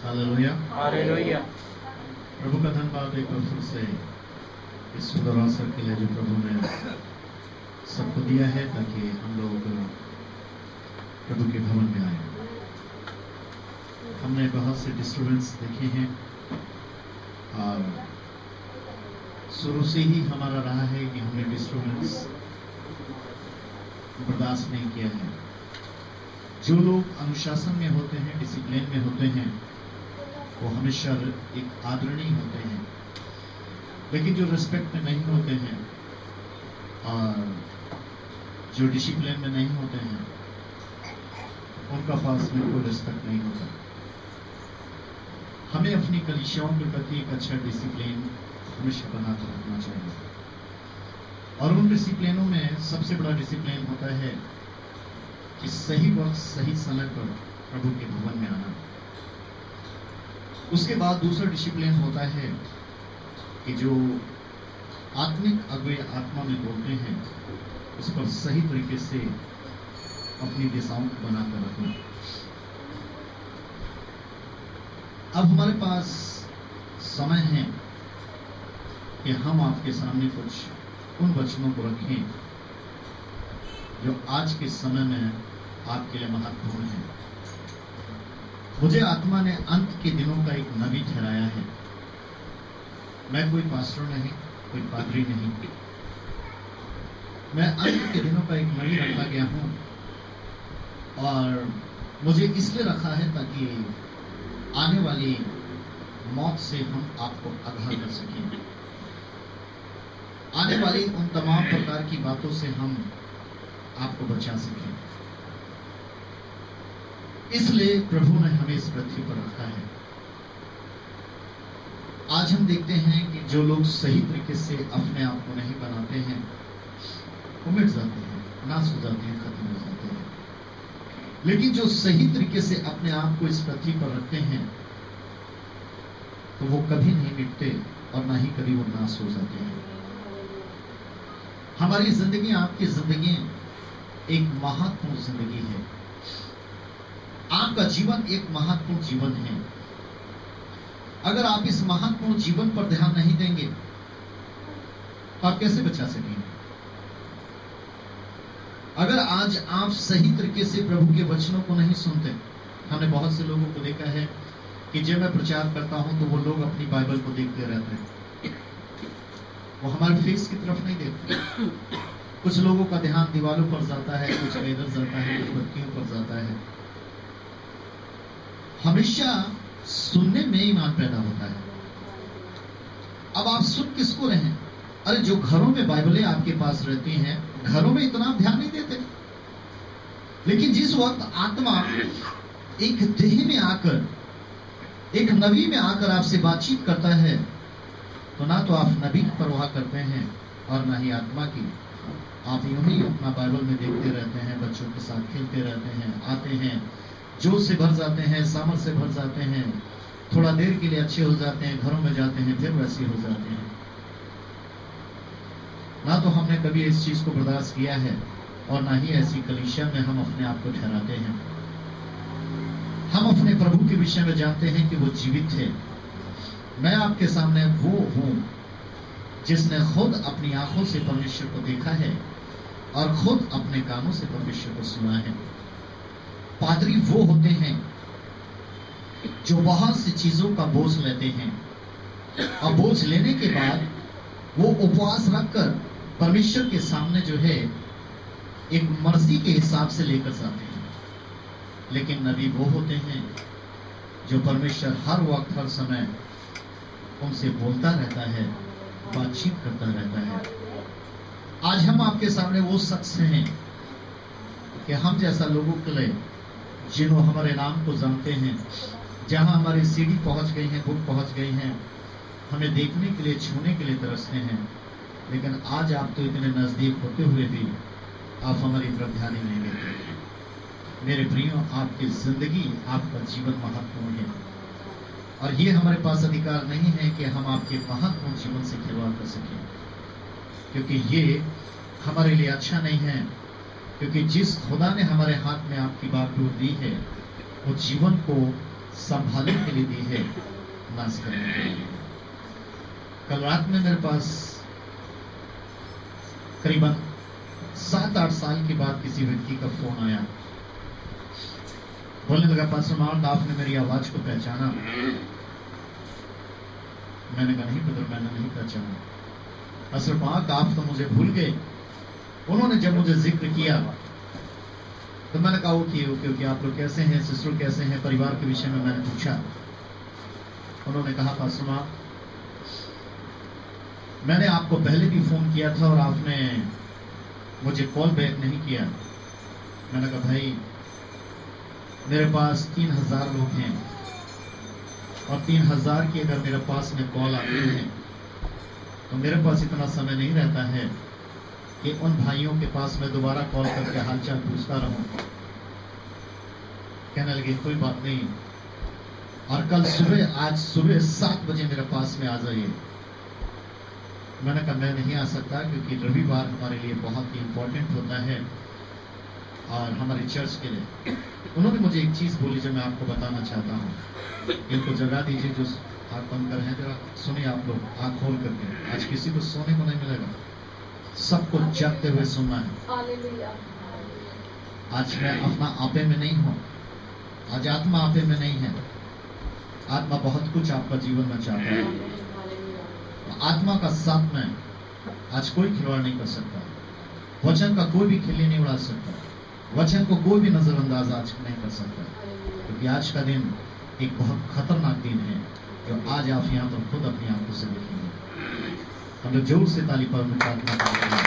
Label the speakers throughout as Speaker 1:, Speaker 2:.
Speaker 1: Hallelujah.
Speaker 2: Hallelujah.
Speaker 1: प्रभु का धन्यवाद एक बार फिर से इस सुंदर अवसर के लिए जो प्रभु ने सबको दिया है ताकि हम लोग प्रभु के भवन में आए। हमने बहुत से डिस्टर्बेंस देखे हैं और शुरू से ही हमारा रहा है कि हमने डिस्टर्बेंस बर्दाश्त नहीं किया है। जो लोग अनुशासन में होते हैं, डिसिप्लिन में होते हैं, वो हमेशा एक आदरणीय होते हैं, लेकिन जो रिस्पेक्ट में नहीं होते हैं और जो डिसिप्लिन में नहीं होते हैं उनका पास में कोई रिस्पेक्ट नहीं होता। हमें अपनी कलीसियाओं के प्रति एक अच्छा डिसिप्लिन हमेशा बनाकर रखना चाहिए और उन डिसिप्लिनों में सबसे बड़ा डिसिप्लिन होता है कि सही वक्त सही समय पर प्रभु के भवन में आना। उसके बाद दूसरा डिसिप्लिन होता है कि जो आत्मिक अगुवे आत्मा में बोलते हैं उस पर सही तरीके से अपनी दिशाओं को बनाकर रखना। अब हमारे पास समय है कि हम आपके सामने कुछ उन वचनों को रखें जो आज के समय में आपके लिए महत्वपूर्ण है। मुझे आत्मा ने अंत के दिनों का एक नबी ठहराया है। मैं कोई पास्टर नहीं, कोई पादरी नहीं, मैं अंत के दिनों का एक नबी रखा गया हूं और मुझे इसलिए रखा है ताकि आने वाली मौत से हम आपको आगाह कर सकें, आने वाली उन तमाम प्रकार की बातों से हम आपको बचा सकें। इसलिए प्रभु ने हमें इस पृथ्वी पर रखा है। आज हम देखते हैं कि जो लोग सही तरीके से अपने आप को नहीं बनाते हैं वो मिट जाते हैं, नाश हो जाते हैं, खत्म हो जाते हैं। लेकिन जो सही तरीके से अपने आप को इस पृथ्वी पर रखते हैं तो वो कभी नहीं मिटते और ना ही कभी वो नाश हो जाते हैं। हमारी जिंदगी, आपकी जिंदगी एक महत्वपूर्ण जिंदगी है। आपका जीवन एक महत्वपूर्ण जीवन है। अगर आप इस महत्वपूर्ण जीवन पर ध्यान नहीं देंगे तो आप कैसे बचा सकेंगे? अगर आज आप सही तरीके से प्रभु के वचनों को नहीं सुनते, हमने बहुत से लोगों को देखा है कि जब मैं प्रचार करता हूं तो वो लोग अपनी बाइबल को देखते रहते हैं, वो हमारे फेस की तरफ नहीं देखते। कुछ लोगों का ध्यान दीवारों पर जाता है, कुछ इधर जाता है, कुछ बत्तियों पर जाता है। हमेशा सुनने में ईमान पैदा होता है। अब आप सुन किसको रहे? अरे जो घरों में बाइबलें आपके पास रहती हैं, घरों में इतना ध्यान नहीं देते। लेकिन जिस वक्त आत्मा एक देह में आकर, एक नबी में आकर आपसे बातचीत करता है तो ना तो आप नबी की परवाह करते हैं और ना ही आत्मा की। आप यूं ही अपना बाइबल में देखते रहते हैं, बच्चों के साथ खेलते रहते हैं, आते हैं, जोश से भर जाते हैं, सामर्थ से भर जाते हैं, थोड़ा देर के लिए अच्छे हो जाते हैं, घरों में जाते हैं, फिर वैसे हो जाते हैं। ना तो हमने कभी इस चीज को बर्दाश्त किया है और ना ही ऐसी कलीसिया में हम अपने आप को ठहराते हैं। हम अपने प्रभु के विषय में जानते हैं कि वो जीवित है। मैं आपके सामने वो हूं जिसने खुद अपनी आंखों से परमेश्वर को देखा है और खुद अपने कानों से परमेश्वर को सुना है। पादरी वो होते हैं जो बहुत सी चीजों का बोझ लेते हैं और बोझ लेने के बाद वो उपवास रखकर परमेश्वर के सामने जो है एक मर्जी के हिसाब से लेकर जाते हैं। लेकिन नबी वो होते हैं जो परमेश्वर हर वक्त हर समय उनसे बोलता रहता है, बातचीत करता रहता है। आज हम आपके सामने वो शख्स हैं कि हम जैसा लोगों के लिए, जिन्हों हमारे नाम को जानते हैं, जहां हमारी सीढ़ी पहुंच गई है, बुक पहुंच गई हैं, हमें देखने के लिए, छूने के लिए तरसते हैं, लेकिन आज आप तो इतने नजदीक होते हुए भी आप हमारी तरफ ध्यान ही नहीं देते। मेरे प्रियो, आपकी जिंदगी, आपका जीवन महत्वपूर्ण है और ये हमारे पास अधिकार नहीं है कि हम आपके महत्वपूर्ण जीवन से खिलवाड़ कर सकें, क्योंकि ये हमारे लिए अच्छा नहीं है। क्योंकि जिस खुदा ने हमारे हाथ में आपकी बागडोर दी है वो जीवन को संभालने के लिए दी है, नाश करने के लिए। कल रात में मेरे पास करीबन 7-8 साल के बाद किसी व्यक्ति का फोन आया, बोलने लगा, पास्टर मार्क आपने मेरी आवाज को पहचाना? मैंने कहा नहीं ब्रदर, मैंने नहीं पहचाना। पास्टर मार्क आप तो मुझे भूल गए। उन्होंने जब मुझे जिक्र किया तो मैंने कहा ओके, आप लोग कैसे हैं, सिस्टर कैसे हैं, परिवार के विषय में मैंने पूछा। उन्होंने कहा पास्टर मार्क मैंने आपको पहले भी फोन किया था और आपने मुझे कॉल बैक नहीं किया। मैंने कहा भाई मेरे पास 3000 लोग हैं और 3000 की अगर मेरे पास में कॉल आती है तो मेरे पास इतना समय नहीं रहता है कि उन भाइयों के पास मैं दोबारा कॉल करके हालचाल पूछता रहूं। कहने लगे कोई बात नहीं, और कल सुबह, आज सुबह 7 बजे मेरे पास में आ जाइए। मैंने कहा मैं नहीं आ सकता क्योंकि रविवार हमारे लिए बहुत ही इंपॉर्टेंट होता है और हमारे चर्च के लिए। उन्होंने मुझे एक चीज बोली जो मैं आपको बताना चाहता हूँ। इनको जगा दीजिए जो आंख बंद कर हैं, जरा सुनिए आप लोग आंख खोल करके। आज किसी को सोने को नहीं मिलेगा, सबको जगते हुए सुनना है। आज मैं अपना आपे में नहीं हूं, आज आत्मा आपे में नहीं है। आत्मा बहुत कुछ आपका जीवन में चाहता है। आत्मा का साथ में आज कोई खिलवाड़ नहीं कर सकता। वचन का कोई भी खिल्ली नहीं उड़ा सकता। वचन को कोई भी नजरअंदाज आज नहीं कर सकता, क्योंकि आज का दिन एक बहुत खतरनाक दिन है जो आज आप यहाँ पर खुद अपनी आंखों से देखेंगे। हम लोग जोर से ताली पर प्रार्थना करेंगे।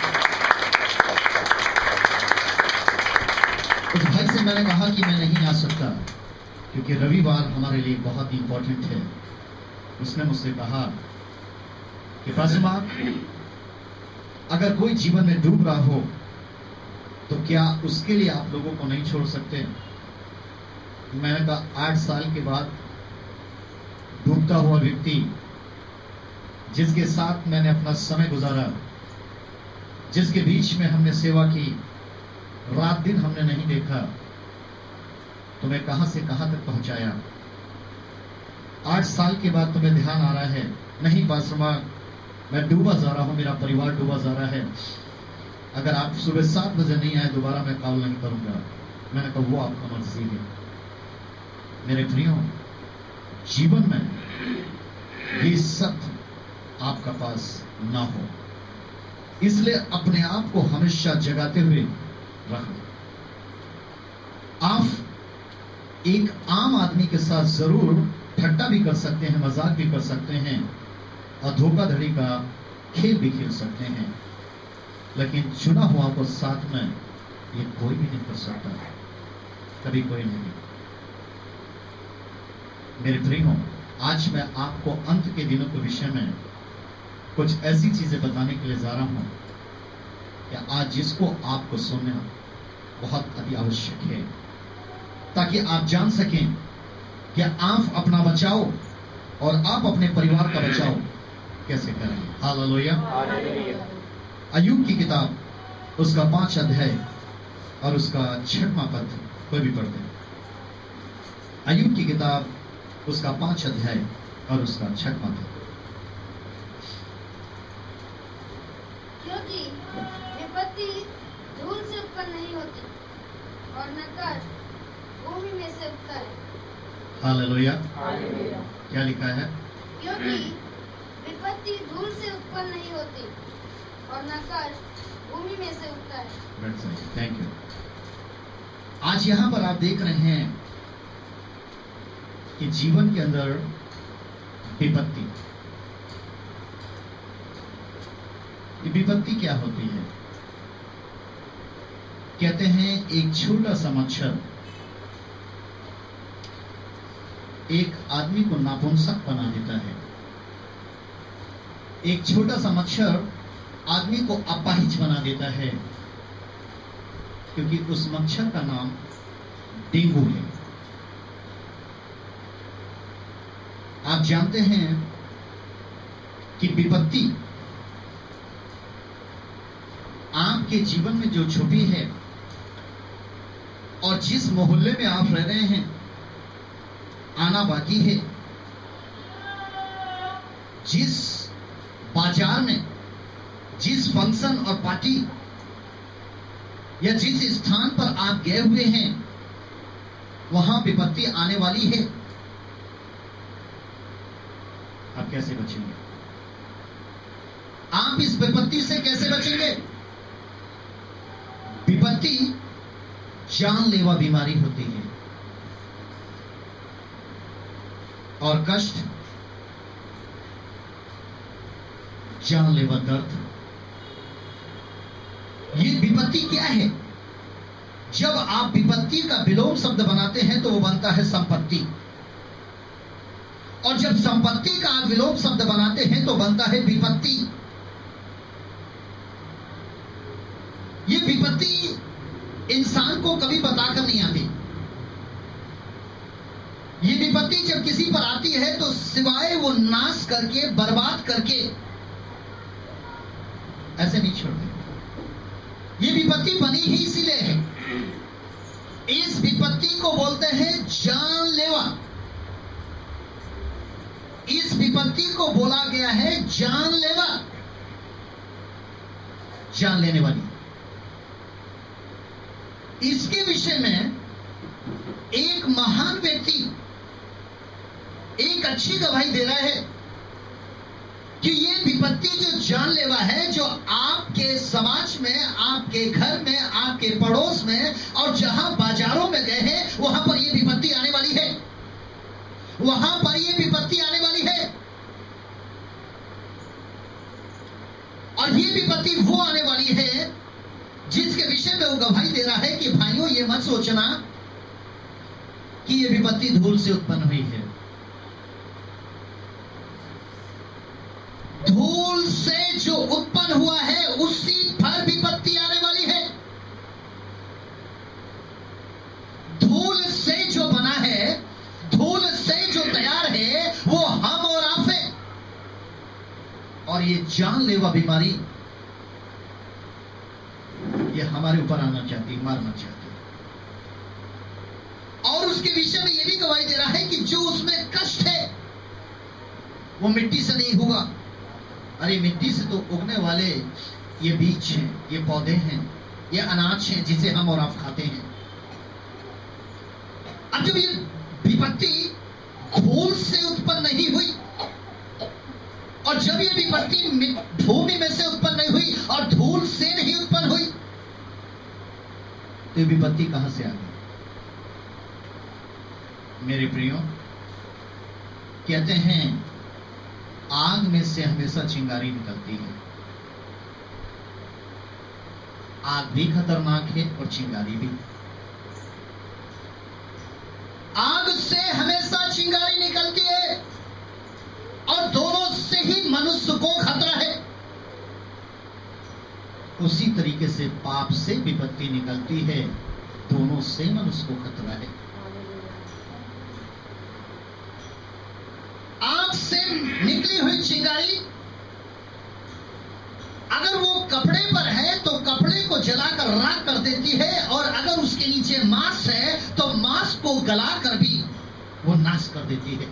Speaker 1: उस भाई से मैंने कहा कि मैं नहीं आ सकता क्योंकि रविवार हमारे लिए बहुत ही इंपॉर्टेंट है। उसने मुझसे कहा कि पास्टर मार्क अगर कोई जीवन में डूब रहा हो तो क्या उसके लिए आप लोगों को नहीं छोड़ सकते? मैंने कहा 8 साल के बाद डूबता हुआ व्यक्ति जिसके साथ मैंने अपना समय गुजारा, जिसके बीच में हमने सेवा की, रात दिन हमने नहीं देखा, तो मैं कहां से कहां तक पहुंचाया। 8 साल के बाद तुम्हें ध्यान आ रहा है नहीं पास्टर मार्क मैं डूबा जा रहा हूं, मेरा परिवार डूबा जा रहा है, अगर आप सुबह 7 बजे नहीं आए दोबारा मैं कॉल नहीं करूंगा। मैंने कहा वो आपका मर्जी है। मेरे प्रियो, जीवन में ये सब आपका पास ना हो, इसलिए अपने आप को हमेशा जगाते हुए रखो। आप एक आम आदमी के साथ जरूर ठट्टा भी कर सकते हैं, मजाक भी कर सकते हैं और धोखाधड़ी का खेल भी खेल सकते हैं, लेकिन चुना हुआ को साथ में ये कोई भी नहीं कर सकता, कभी कोई नहीं। मेरे प्रियो, आज मैं आपको अंत के दिनों के विषय में कुछ ऐसी चीजें बताने के लिए जा रहा हूं कि आज जिसको आपको सुनना बहुत अति आवश्यक है, ताकि आप जान सकें कि आप अपना बचाओ और आप अपने परिवार का बचाओ कैसे करें। हालेलुया। अय्यूब की किताब उसका 5 अध्याय और उसका 6वां पद कोई भी पढ़ते। अय्यूब की किताब उसका 5 अध्याय और उसका 6वां पद।
Speaker 2: क्योंकि विपत्ति धूल से उत्पन्न नहीं होती और न कष्ट भूमि में से उगता है।
Speaker 1: हालेलुया। क्या लिखा है?
Speaker 2: क्योंकि विपत्ति धूल से उत्पन्न नहीं होती और न कष्ट भूमि में से उगता है।
Speaker 1: Thank you. आज यहां पर आप देख रहे हैं कि जीवन के अंदर विपत्ति, ये विपत्ति क्या होती है? कहते हैं एक छोटा सा मच्छर एक आदमी को नापुंसक बना देता है। एक छोटा सा मच्छर आदमी को अपाहिज बना देता है, क्योंकि उस मच्छर का नाम डेंगू है। आप जानते हैं कि विपत्ति आपके जीवन में जो छुपी है और जिस मोहल्ले में आप रह रहे हैं, आना बाकी है। जिस बाजार में, जिस फंक्शन और पार्टी या जिस स्थान पर आप गए हुए हैं, वहां विपत्ति आने वाली है। आप कैसे बचेंगे? आप इस विपत्ति से कैसे बचेंगे? विपत्ति जानलेवा बीमारी होती है और कष्ट जानलेवा दर्द। ये विपत्ति क्या है? जब आप विपत्ति का विलोम शब्द बनाते हैं तो वो बनता है संपत्ति, और जब संपत्ति का आप विलोम शब्द बनाते हैं तो बनता है विपत्ति। ये विपत्ति इंसान को कभी बताकर नहीं आती। ये विपत्ति जब किसी पर आती है तो सिवाय वो नाश करके, बर्बाद करके ऐसे नहीं छोड़ते। ये विपत्ति बनी ही इसीलिए है। इस विपत्ति को बोलते हैं जानलेवा। इस विपत्ति को बोला गया है जानलेवा, जान लेने वाली। इसके विषय में एक महान व्यक्ति एक अच्छी गवाही दे रहा है कि ये विपत्ति जो जानलेवा है, जो आपके समाज में, आपके घर में, आपके पड़ोस में और जहां बाजारों में गए हैं, वहां पर ये विपत्ति आने वाली है। वहां पर ये विपत्ति आने वाली है। और ये विपत्ति वो आने वाली है जिसके विषय में वो गवाही दे रहा है कि भाइयों, ये मत सोचना कि ये विपत्ति धूल से उत्पन्न हुई है। धूल से जो उत्पन्न हुआ है उसी पर विपत्ति आने वाली है। धूल से जो बना है, धूल से जो तैयार है, वो हम और आप है। और ये जानलेवा बीमारी ये हमारे ऊपर आना चाहती है, मारना चाहती है। और उसके विषय में ये भी गवाही दे रहा है कि जो उसमें कष्ट है वो मिट्टी से नहीं होगा। अरे मिट्टी से तो उगने वाले ये बीज हैं, ये पौधे हैं, ये अनाज हैं जिसे हम और आप खाते हैं। अब जब ये विपत्ति धूल से उत्पन्न नहीं हुई, और जब ये विपत्ति भूमि में से उत्पन्न नहीं हुई और धूल से नहीं उत्पन्न हुई, तो ये विपत्ति कहां से आ गई? मेरे प्रियो, कहते हैं आग में से हमेशा चिंगारी निकलती है। आग भी खतरनाक है और चिंगारी भी। आग से हमेशा चिंगारी निकलती है और दोनों से ही मनुष्य को खतरा है। उसी तरीके से पाप से विपत्ति निकलती है, दोनों से मनुष्य को खतरा है। आग से निकली हुई चिंगारी अगर वो कपड़े पर है तो कपड़े को जलाकर राख कर देती है, और अगर उसके नीचे मांस है तो मांस को गलाकर भी वो नाश कर देती है।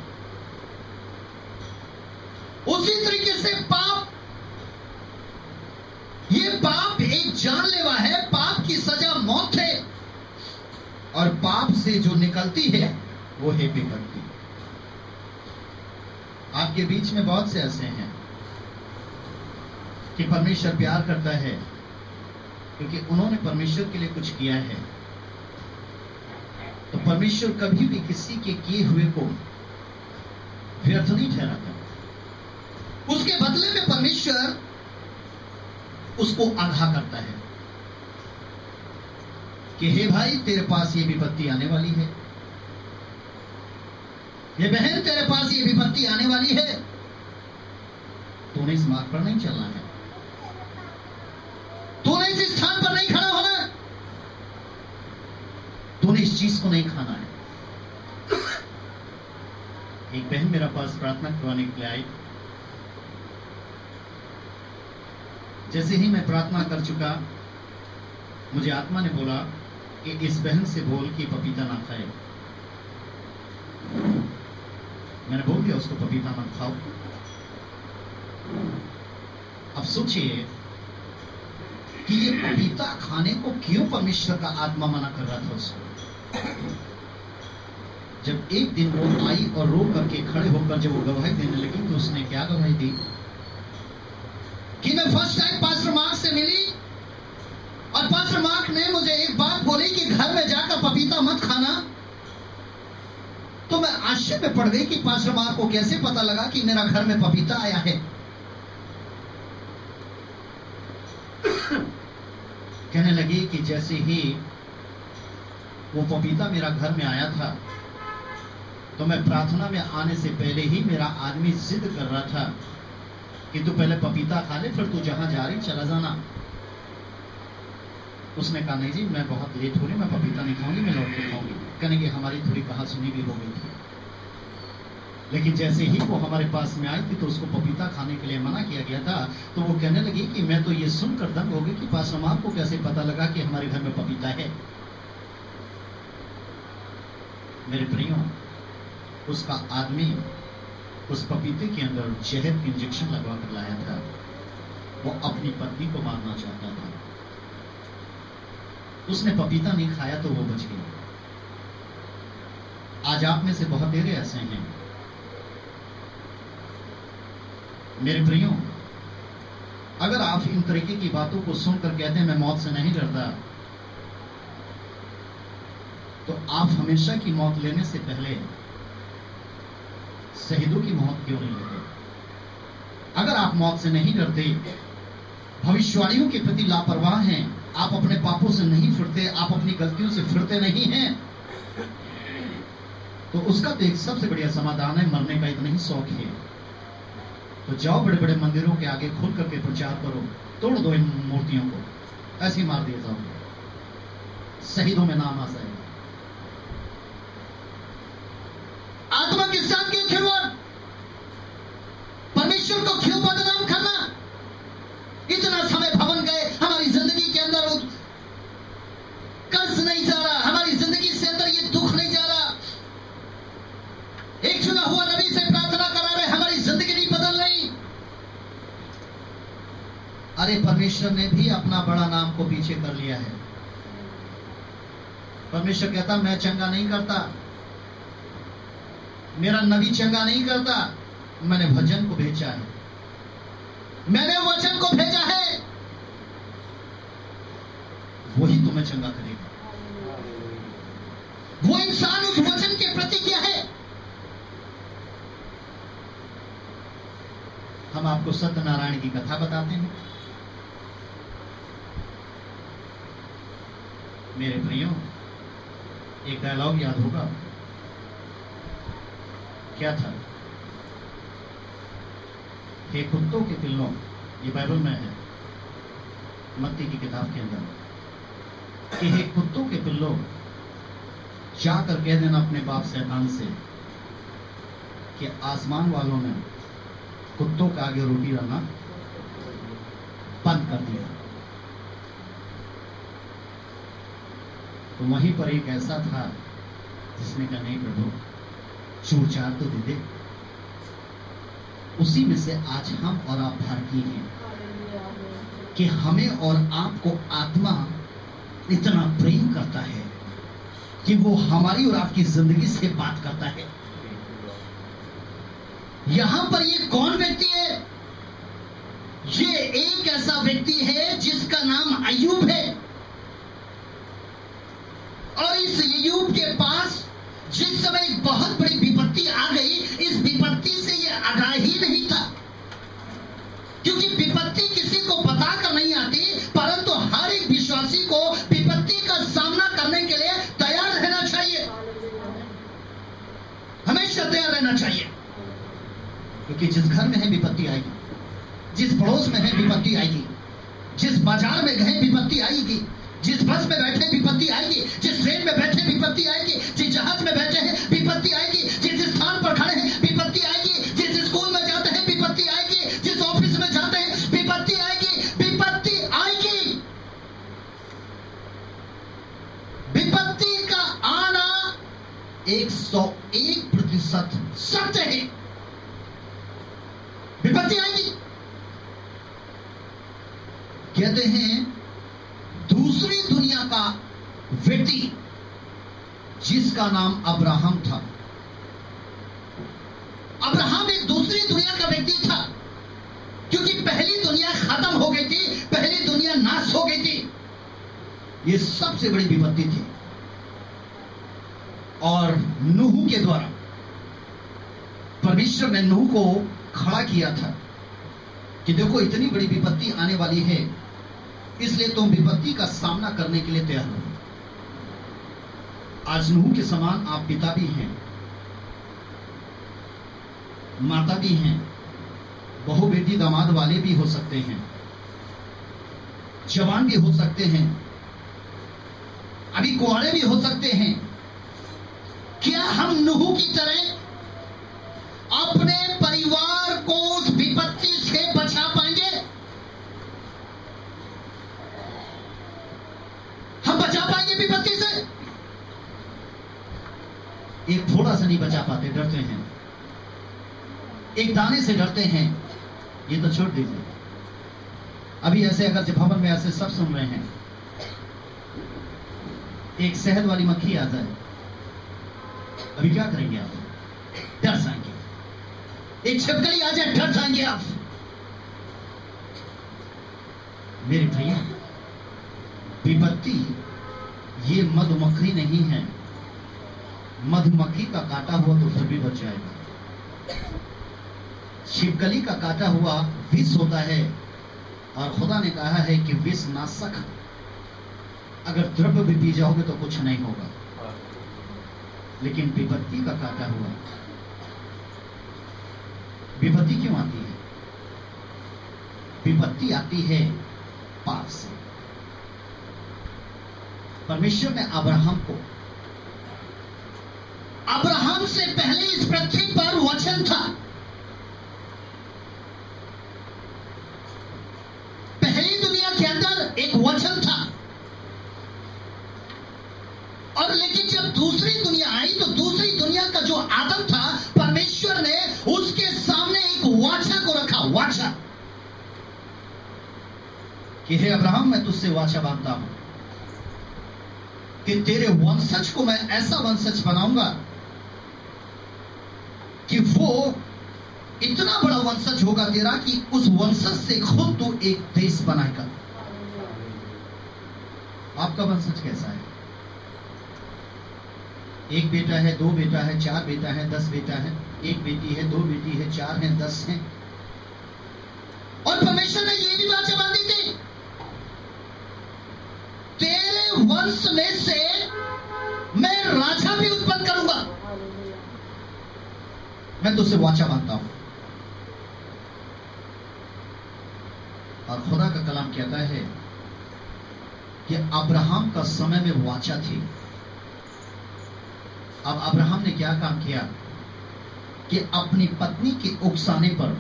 Speaker 1: उसी तरीके से पाप, ये पाप एक जानलेवा है। पाप की सजा मौत है, और पाप से जो निकलती है वो है विपत्ति। आपके बीच में बहुत से ऐसे हैं कि परमेश्वर प्यार करता है क्योंकि उन्होंने परमेश्वर के लिए कुछ किया है। तो परमेश्वर कभी भी किसी के किए हुए को व्यर्थ नहीं ठहराता। उसके बदले में परमेश्वर उसको आगाह करता है कि हे भाई, तेरे पास ये विपत्ति आने वाली है, ये बहन तेरे पास ये विपत्ति आने वाली है। तूने इस मार्ग पर नहीं चलना है, तूने इस स्थान पर नहीं खड़ा होना, तूने इस चीज को नहीं खाना है। एक बहन मेरे पास प्रार्थना करवाने के लिए आई। जैसे ही मैं प्रार्थना कर चुका, मुझे आत्मा ने बोला कि इस बहन से बोल कि पपीता ना खाए। मैंने बोल दिया उसको पपीता मत खाओ। अब सोचिए कि ये पपीता खाने को क्यों परमेश्वर का आत्मा मना कर रहा था उसको। जब एक दिन वो आई और रो करके खड़े होकर जब वो गवाही देने लगी तो उसने क्या गवाही दी कि मैं फर्स्ट टाइम पास्टर मार्क से मिली और पास्टर मार्क ने मुझे एक बात बोली कि घर में जाकर पपीता मत खाना। तो मैं आश्चर्य में पड़ गई कि पास्टर मार्क को कैसे पता लगा कि मेरा घर में पपीता आया है। कहने लगी कि जैसे ही वो पपीता मेरा घर में आया था तो मैं प्रार्थना में आने से पहले ही मेरा आदमी जिद कर रहा था कि तू पहले पपीता खा ले, फिर तू जहां जा रही चला जाना। उसने कहा नहीं जी, मैं बहुत लेट हो रही, मैं पपीता नहीं खाऊंगी, मैं लौट के खाऊंगी। कहने की हमारी थोड़ी कहासुनी भी हो गई थी। लेकिन जैसे ही वो हमारे पास में आई थी तो उसको पपीता खाने के लिए मना किया गया था। तो वो कहने लगी कि मैं तो ये सुनकर दंग हो गई कि पास्टर मार्क को कैसे पता लगा कि हमारे घर में पपीता है। मेरे प्रियो, उसका आदमी उस पपीते के अंदर जहर की इंजेक्शन लगवा कर लाया था। वो अपनी पत्नी को मारना चाहता था। उसने पपीता नहीं खाया तो वो बच गई। आज आप में से बहुत देर ऐसे हैं मेरे प्रियो, अगर आप इन तरीके की बातों को सुनकर कहते हैं मैं मौत से नहीं डरता, तो आप हमेशा की मौत लेने से पहले शहीदों की मौत क्यों नहीं लेते? अगर आप मौत से नहीं डरते, भविष्यवाणियों के प्रति लापरवाह हैं, आप अपने पापों से नहीं फिरते, आप अपनी गलतियों से फिरते नहीं हैं, तो उसका तो एक सबसे बढ़िया समाधान है, मरने का इतना ही शौक है तो जाओ बड़े बड़े मंदिरों के आगे खुल करके प्रचार करो, तोड़ दो इन मूर्तियों को, ऐसे ही मार दिए जाओ, शहीदों में नाम आ जाएगा। आत्मा के साथ क्यों खिलवाड़? परमेश्वर को क्यों बदनाम करना? इतना समय भवन गए, हमारी जिंदगी के अंदर कष्ट नहीं जा रहा, हमारी जिंदगी से अंदर ये दुख नहीं जा रहा। एक चुना हुआ नबी से प्रार्थना करा रहे, हमारी जिंदगी नहीं बदल रही। अरे परमेश्वर ने भी अपना बड़ा नाम को पीछे कर लिया है। परमेश्वर कहता मैं चंगा नहीं करता, मेरा नबी चंगा नहीं करता, मैंने वचन को भेजा है, मैंने वचन को भेजा है, वही तुम्हें चंगा करेगा। वो इंसान उस वचन के प्रति क्या है? हम आपको सत्यनारायण की कथा बताते हैं मेरे प्रियो। एक डायलॉग याद होगा, क्या था? हे कुत्तों के पिल्लों, ये बाइबल में है, मत्ती की किताब के अंदर, कि हे कुत्तों के पिल्लों, जाकर कह देना अपने बाप शैतान से कि आसमान वालों ने कुत्तों के आगे रोटी रखना बंद कर दिया। तो वहीं पर एक ऐसा था जिसने कहा नहीं प्रभु, चूर चार तो दे दे। उसी में से आज हम और आप भारतीय हैं कि हमें और आपको आत्मा इतना प्रेम करता है कि वो हमारी और आपकी जिंदगी से बात करता है। यहां पर ये कौन व्यक्ति है? ये एक ऐसा व्यक्ति है जिसका नाम अय्यूब है। और इस अय्यूब के पास जिस समय एक बहुत बड़ी विपत्ति आ गई, इस विपत्ति से ये आगाह ही नहीं था, क्योंकि विपत्ति किसी को बताकर नहीं आती, परंतु हर एक विश्वासी को विपत्ति का सामना करने के लिए तैयार रहना चाहिए, हमेशा तैयार रहना चाहिए। क्योंकि जिस घर में है विपत्ति आएगी, जिस पड़ोस में है विपत्ति आएगी, जिस बाजार में गए विपत्ति आएगी, जिस बस में बैठे विपत्ति आएगी, जिस ट्रेन में बैठे विपत्ति आएगी, जिस जहाज में बैठे हैं विपत्ति आएगी, जिस स्थान पर खड़े हैं विपत्ति आएगी, जिस स्कूल में जाते हैं विपत्ति आएगी, जिस ऑफिस में जाते हैं विपत्ति आएगी, विपत्ति आएगी। विपत्ति का आना 101% साथ सत्य है, विपत्ति आएगी। कहते हैं दूसरी दुनिया का व्यक्ति जिसका नाम अब्राहम था। अब्राहम एक दूसरी दुनिया का व्यक्ति था, क्योंकि पहली दुनिया खत्म हो गई थी, पहली दुनिया नाश हो गई थी। ये सबसे बड़ी विपत्ति थी। और नूह के द्वारा परमेश्वर ने नूह को खड़ा किया था कि देखो इतनी बड़ी विपत्ति आने वाली है, इसलिए तुम विपत्ति का सामना करने के लिए तैयार हो। आज नूह के समान आप पिता भी हैं, माता भी हैं, बहु बेटी दामाद वाले भी हो सकते हैं, जवान भी हो सकते हैं, अभी कुंवारे भी हो सकते हैं। क्या हम नूह की तरह अपने परिवार को उस विपत्ति से बचा पाएंगे? हम बचा पाएंगे विपत्ति से? एक थोड़ा सा नहीं बचा पाते, डरते हैं, एक दाने से डरते हैं, ये तो छोड़ दीजिए। अभी ऐसे अगर जब भवन में ऐसे सब सुन रहे हैं, एक शहद वाली मक्खी आ जाए, अभी क्या करेंगे आप? डर जाएंगे। एक छिपकली आ जाए, डर जाएंगे आप। मेरे भैया, विपत्ति ये मधुमक्खी नहीं है। मधुमक्खी का काटा हुआ तो फिर भी बच जाएगा। छिपकली का काटा हुआ विष होता है, और खुदा ने कहा है कि विष नाशक, अगर द्रव्य भी पी जाओगे तो कुछ नहीं होगा। लेकिन विपत्ति का काटा हुआ, विपत्ति क्यों आती है? विपत्ति आती है पाप से। परमेश्वर ने अब्राहम से पहले इस पृथ्वी पर वचन था। पहली दुनिया के अंदर एक वचन था, और लेकिन जब दूसरी दुनिया आई तो दूसरी दुनिया का जो आदम था, परमेश्वर ने उसके सामने एक वाचा को रखा। वाचा कि हे अब्राहम, मैं तुझसे वाचा बांधता हूं कि तेरे वंशज को मैं ऐसा वंशज बनाऊंगा कि वो इतना बड़ा वंशज होगा तेरा कि उस वंशज से खुद तू एक देश बनाएगा। आपका वंशज कैसा है? एक बेटा है, दो बेटा है, चार बेटा है, 10 बेटा है, एक बेटी है, दो बेटी है, 4 है, 10 है। और परमेश्वर ने ये भी वाचा बांधी थी, तेरे वंश में से मैं राजा भी उत्पन्न करूंगा। मैं तुझसे वाचा बांधता हूं। और खुदा का कलाम कहता है कि अब्राहम का समय में वाचा थी। अब अब्राहम ने क्या काम किया कि अपनी पत्नी के उकसाने पर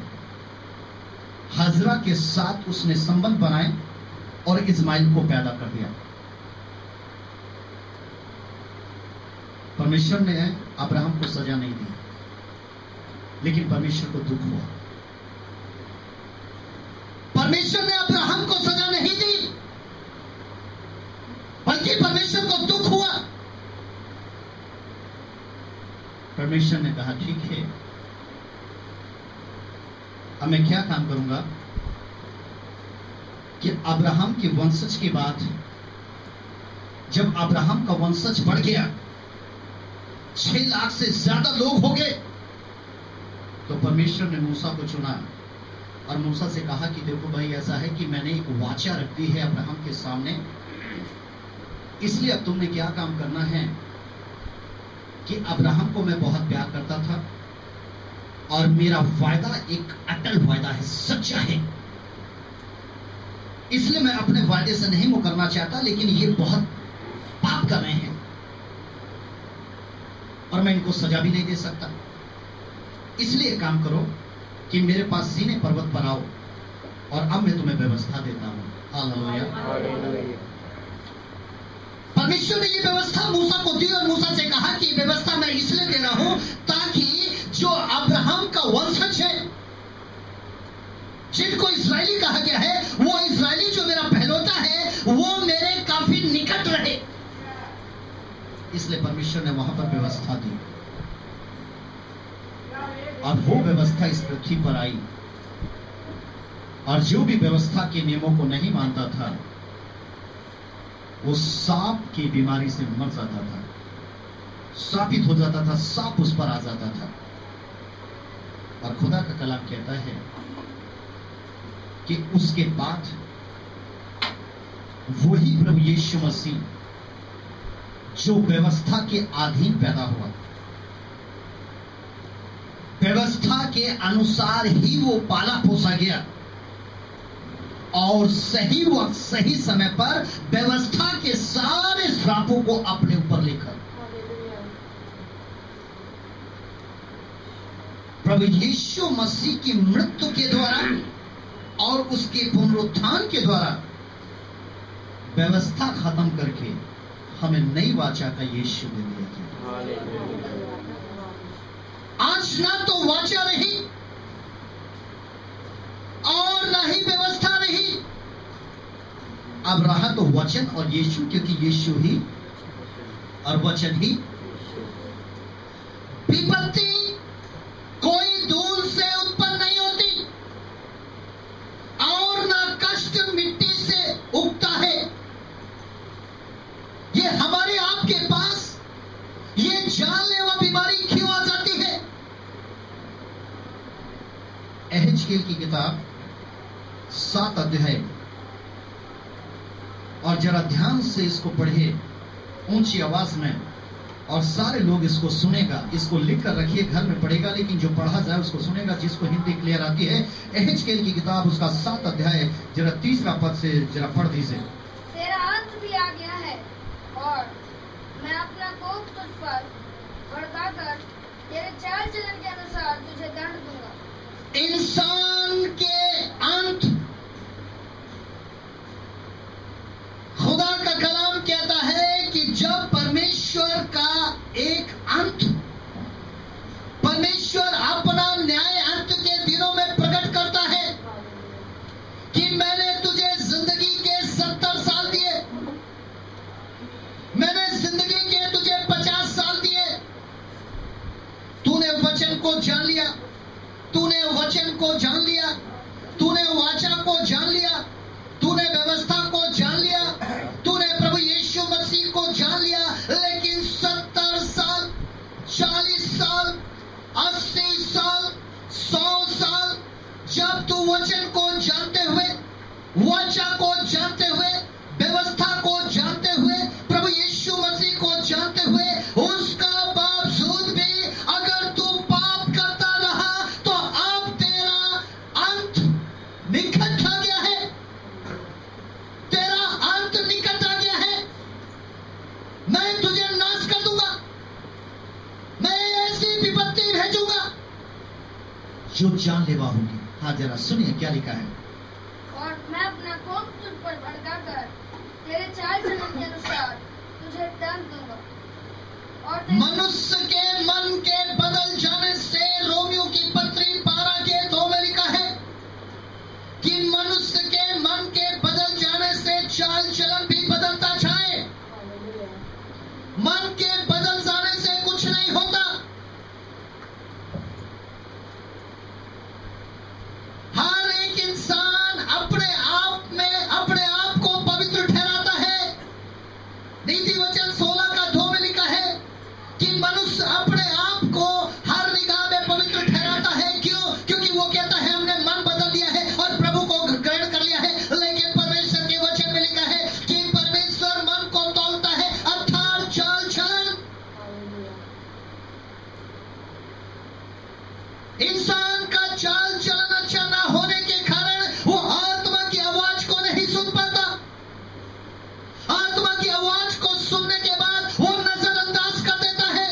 Speaker 1: हजरा के साथ उसने संबंध बनाए और इस्माइल को पैदा कर दिया। परमेश्वर ने अब्राहम को सजा नहीं दी, लेकिन परमेश्वर को दुख हुआ। परमेश्वर ने अब्राहम को सजा नहीं दी, बल्कि परमेश्वर को दुख हुआ। परमेश्वर ने कहा ठीक है, अब मैं क्या काम करूंगा कि अब्राहम के वंशज के बाद जब अब्राहम का वंशज बढ़ गया, 6 लाख से ज्यादा लोग हो गए, तो परमेश्वर ने मूसा को चुना और मूसा से कहा कि देखो भाई, ऐसा है कि मैंने एक वाचा रख दी है अब्राहम के सामने, इसलिए अब तुमने क्या काम करना है कि अब्राहम को मैं बहुत प्यार करता था और मेरा वायदा एक अटल वायदा है, सच्चा है, इसलिए मैं अपने वायदे से नहीं मुकरना चाहता, लेकिन ये बहुत पाप कर रहे हैं और मैं इनको सजा भी नहीं दे सकता। इसलिए काम करो कि मेरे पास सीने पर्वत पर आओ और अब मैं तुम्हें व्यवस्था देता हूं। हालेलुया। परमेश्वर ने ये व्यवस्था मूसा को दी और मूसा से कहा कि ये व्यवस्था मैं इसलिए दे रहा हूं ताकि जो अब्राहम का वंशज है, जिनको इस्राएली कहा गया है, वो इस्राएली जो मेरा पहलौठा है वो मेरे काफी निकट रहे। इसलिए परमेश्वर ने वहां पर व्यवस्था दी और वो व्यवस्था इस पृथ्वी पर आई। और जो भी व्यवस्था के नियमों को नहीं मानता था वो सांप की बीमारी से मर जाता था, श्रापित हो जाता था, सांप उस पर आ जाता था। और खुदा का कलाम कहता है कि उसके बाद वही प्रभु यीशु मसीह जो व्यवस्था के अधीन पैदा हुआ, व्यवस्था के अनुसार ही वो पाला पोसा गया और सही वक्त सही समय पर व्यवस्था के सारे श्रापों को अपने ऊपर लेकर प्रभु यीशु मसीह की मृत्यु के द्वारा और उसके पुनरुत्थान के द्वारा व्यवस्था खत्म करके हमें नई वाचा का यीशु दे दिया गया। आज ना तो वाचा रही और ना ही व्यवस्था रही, अब रहा तो वचन और यीशु, क्योंकि यीशु ही और वचन ही। विपत्ति कोई धूल से उत्पन्न नहीं होती और ना कष्ट मिट्टी से उगता है। ये हमारे आपके पास ये जानलेवा बीमारी क्यों आ जाती है? एहेजकेल की किताब 7 अध्याय, और जरा ध्यान से इसको पढ़िए ऊंची आवाज में, और सारे लोग इसको सुनेगा। इसको लिख कर रखिए, घर में पढ़ेगा, लेकिन जो पढ़ा जाए उसको सुनेगा, जिसको हिंदी क्लियर आती है। एहेजकेल की किताब उसका 7 अध्याय जरा 3 पद से जरा पढ़ दीजिए।
Speaker 2: तेरा अंत भी आ गया है और मैं अपना कोप तुझ पर भड़काकर तेरे चाल चलन के अनुसार तुझे दंड दूंगा।
Speaker 1: इंसान के अंत, खुदा का कलाम कहता है कि जब परमेश्वर का एक अंत, परमेश्वर अपना न्याय अंत के दिनों में प्रकट करता है कि मैंने तुझे जिंदगी के 70 साल दिए, मैंने जिंदगी के तुझे 50 साल दिए, तूने वचन को जान लिया, तूने वचन को जान लिया, तूने वाचा को जान लिया, तूने व्यवस्था को जान लिया, तूने प्रभु यीशु मसीह को जान लिया, लेकिन 70 साल, 40 साल, 80 साल, 100 साल जब तू वचन को जानते हुए, वाचा को जानते हुए, व्यवस्था को जानते हुए, प्रभु यीशु मसीह को जानते हुए, उसका बावजूद भी अगर तू पाप करता रहा तो अब तेरा अंत निकट आ गया है, तेरा अंत निकट आ गया है। मैं तुझे नाश कर दूंगा, मैं ऐसी विपत्ति भेजूंगा जो जानलेवा होगी। हाँ, जरा सुनिए क्या लिखा है।
Speaker 2: और मैं अपना कोप तुझ पर भड़काकर तेरे चाल चलन के अनुसार तुझे दंड दूंगा। और
Speaker 1: मनुष्य के मन के बदल जाने से, रोमियो की पत्री 12 के 2 में लिखा है कि मनुष्य के मन के बदल जाने से चाल चलन भी बदलता जाए। मन के बदल जाने से कुछ नहीं होता। हर एक इंसान अपने आप में अपने आप को पवित्र ठहराता है। नीति वचन 16 का 2 में लिखा है कि मनुष्य अपने आप को हर निगाह में पवित्र ठहराता है। क्यों? क्योंकि वो कहता है हमने मन बदल लिया है और प्रभु को ग्रहण कर लिया है। लेकिन परमेश्वर के वचन में लिखा है कि परमेश्वर मन को तौलता है, अर्थात चाल चलन। इंसान का चाल चलन अच्छा ना होने के कारण वो आत्मा की आवाज को नहीं सुन पाता। आत्मा की आवाज को सुनने के बाद वो नजरअंदाज कर देता है।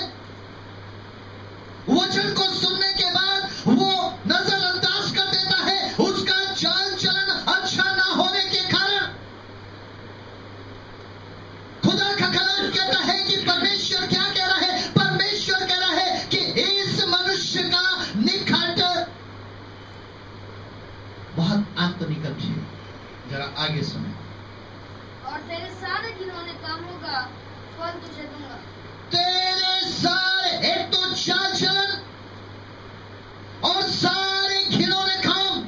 Speaker 1: वचन को सुनने के बाद वो नजरअंदाज कर देता है, उसका चाल चलन अच्छा ना होने के कारण। खुदा का आगे सुने।
Speaker 2: और तेरे सारे घिनौने कामों का फल तुझे दूंगा।
Speaker 1: तेरे सारे, एक तो चाल चलन और सारे घिनौने काम।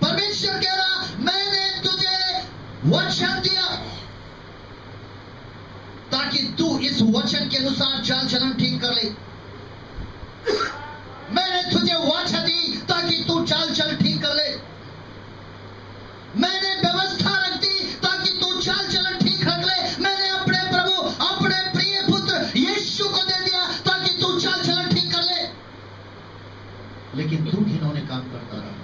Speaker 1: परमेश्वर कह रहा, मैंने तुझे वचन दिया ताकि तू इस वचन के अनुसार चाल चलन ठीक कर ले। मैंने तुझे वाचा दी ताकि तू चाल चल ठीक कर ले। मैंने व्यवस्था रख दी ताकि तू चाल चलन ठीक रख ले। मैंने अपने प्रभु, अपने प्रिय पुत्र यीशु को दे दिया ताकि तू चाल चलन ठीक कर ले। लेकिन तू घिनौने काम करता रहा।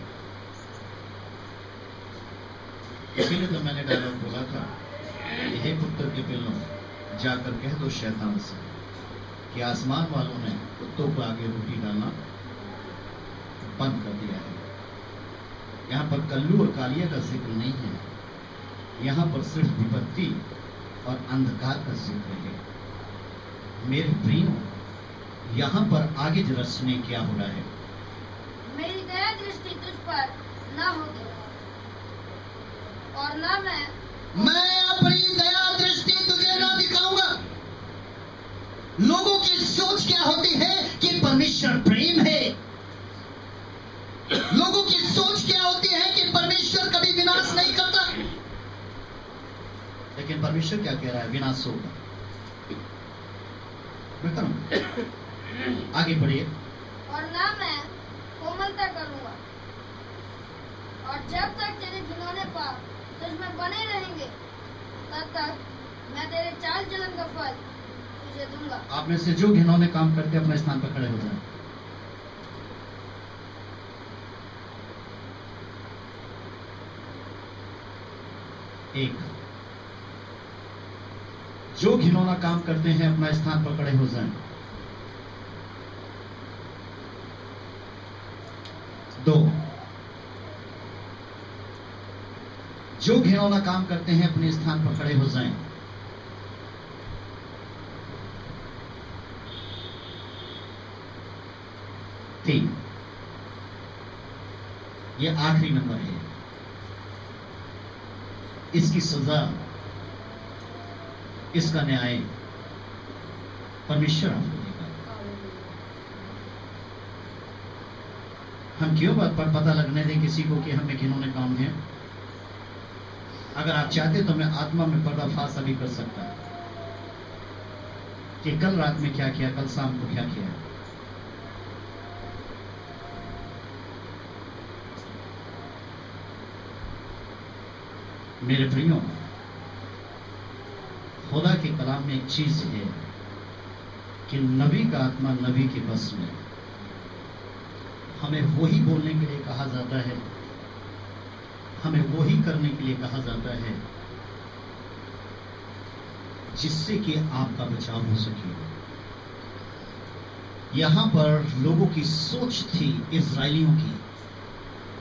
Speaker 1: इसीलिए तो मैंने डायलॉग बोला था, हे पुत्र के पिल्लों, जाकर कह दो शैतान से कि आसमान वालों ने कुत्तों को आगे रोटी डालना बंद कर दिया है। यहां पर कल्लू और कालिया का जिक्र नहीं है, यहां पर सिर्फ विपत्ति और अंधकार का जिक्र है। मेरे प्रियो, यहां पर आगे जरा सुने क्या हो रहा है।
Speaker 2: मेरी दया दृष्टि तुझ पर ना होगी और ना मैं
Speaker 1: अपनी दया दृष्टि तुझे ना दिखाऊंगा। लोगों की सोच क्या होती है कि परमेश्वर प्रेम है। लोगों की सोच क्या होती है कि परमेश्वर कभी विनाश नहीं करता। लेकिन परमेश्वर क्या कह रहा है? विनाश होगा। आगे बढ़िए।
Speaker 2: और ना मैं कोमलता करूंगा, और जब तक तेरे घिनौने पाप तुझमें बने रहेंगे तब तक मैं तेरे चाल चलन का फल तुझे दूंगा।
Speaker 1: आप में से जो घिनौने काम करते अपने स्थान पर खड़े हो जाएं। एक, जो घिनौना काम करते हैं अपना स्थान पर खड़े हो जाएं। दो, जो घिनौना काम करते हैं अपने स्थान पर खड़े हो जाएं। तीन, ये आखिरी नंबर है, इसकी सजा, इसका न्याय परमेश्वर आपको देगा। हम क्यों पता लगने दें किसी को कि हमें घिनौने काम है? अगर आप चाहते तो मैं आत्मा में पर्दाफाश अभी कर सकता कि कल रात में क्या किया, कल शाम को क्या किया। मेरे प्रियो, खुदा के कलाम में एक चीज है कि नबी का आत्मा नबी के बस में। हमें वही बोलने के लिए कहा जाता है, हमें वही करने के लिए कहा जाता है जिससे कि आपका बचाव हो सके। यहां पर लोगों की सोच थी, इजराइलियों की,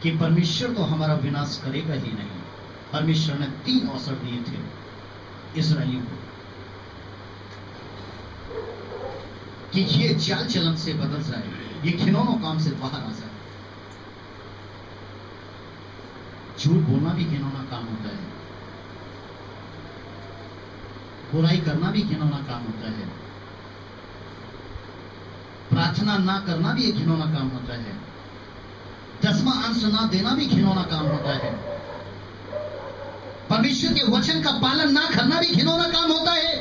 Speaker 1: कि परमेश्वर तो हमारा विनाश करेगा ही नहीं। परमेश्वर ने 3 अवसर दिए थे इजराइलियों को कि ये चाल चलन से बदल जाए, ये घिनौनों काम से बाहर आ जाए। झूठ बोलना भी घिनौना काम होता है, बुराई करना भी घिनौना काम होता है, प्रार्थना ना करना भी एक घिनौना काम होता है, 10वां अंश ना देना भी घिनौना काम होता है, परमेश्वर के वचन का पालन ना करना भी घिनौना काम होता है।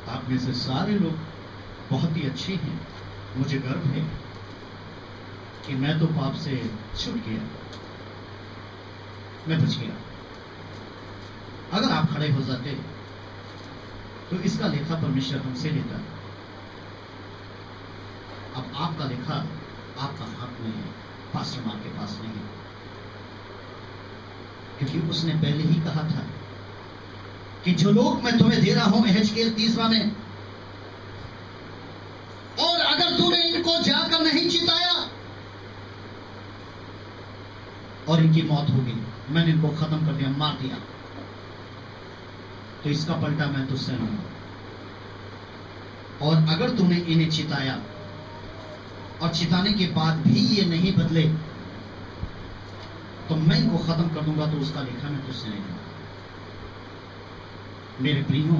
Speaker 1: आप में से सारे लोग बहुत ही अच्छे हैं, मुझे गर्व है कि मैं तो पाप से छूट गया, मैं बच गया। अगर आप खड़े हो जाते तो इसका लेखा परमेश्वर हमसे लेता। अब आपका लेखा आपका हाथ में है, पास्टर मार्क के पास नहीं, क्योंकि उसने पहले ही कहा था कि जो लोग मैं तुम्हें दे रहा हूं एहेजकेल 30वां में, और अगर तूने इनको जाकर नहीं चिताया और इनकी मौत होगी, मैंने इनको खत्म कर दिया, मार दिया, तो इसका पलटा मैं तुझसे लूंगा। और अगर तूने इन्हें चिताया और चिताने के बाद भी ये नहीं बदले तो मैं इनको खत्म कर दूंगा, तो उसका लेखा मैं तुझसे नहीं दूंगा। मेरे प्रियो,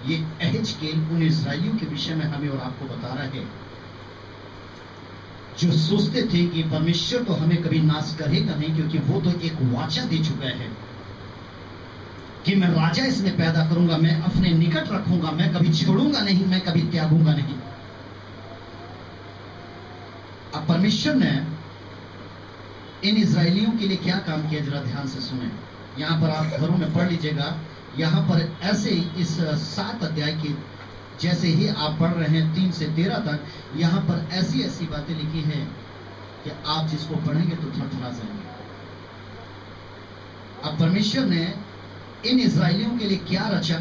Speaker 1: ये एहेजकेल उन इस्राएलियों के विषय में हमें और आपको बता रहा है जो सोचते थे कि परमेश्वर तो हमें कभी नाश करेगा नहीं, क्योंकि वो तो एक वाचा दे चुका है कि मैं राजा इसमें पैदा करूंगा, मैं अपने निकट रखूंगा, मैं कभी छोड़ूंगा नहीं, मैं कभी त्यागूंगा नहीं। अब परमेश्वर ने इन इस्राएलियों के लिए क्या काम किया, जरा ध्यान से सुने। यहां पर आप घरों में पढ़ लीजिएगा। यहां पर ऐसे ही इस 7 अध्याय की जैसे ही आप पढ़ रहे हैं 3 से 13 तक, यहां पर ऐसी ऐसी बातें लिखी हैं कि आप जिसको पढ़ेंगे तो थरथरा जाएंगे। अब परमेश्वर ने इन इस्राएलियों के लिए क्या रचा,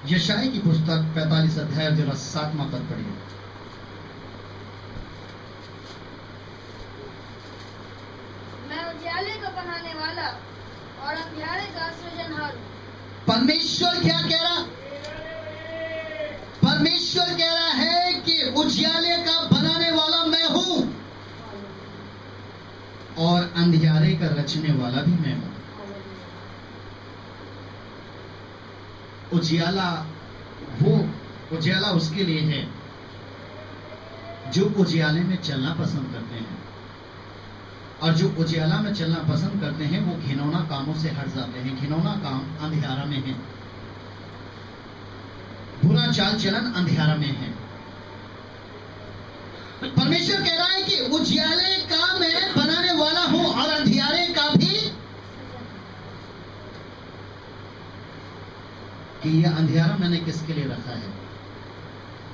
Speaker 1: यशायाह की पुस्तक 45 अध्याय जरा 7वां पद पढ़िए।
Speaker 2: मैं उजियाले का बनाने वाला और अंधियारे का सृजनहार हूं।
Speaker 1: परमेश्वर क्या कह रहा? परमेश्वर कह रहा है कि उजियाले का बनाने वाला मैं हूं और अंधियारे का रचने वाला भी मैं हूं। उजियाला उसके लिए है जो उजियाले में चलना पसंद करते हैं, और जो उजियाला में चलना पसंद करते हैं वो घिनौना कामों से हट जाते हैं। घिनौना काम अंधियारा में है, बुरा चाल चलन अंधियारा में है। परमेश्वर कह रहा है कि उजियाले का मैं बनाने वाला हूं और अंधियारे का भी, कि यह अंधियारा मैंने किसके लिए रखा है?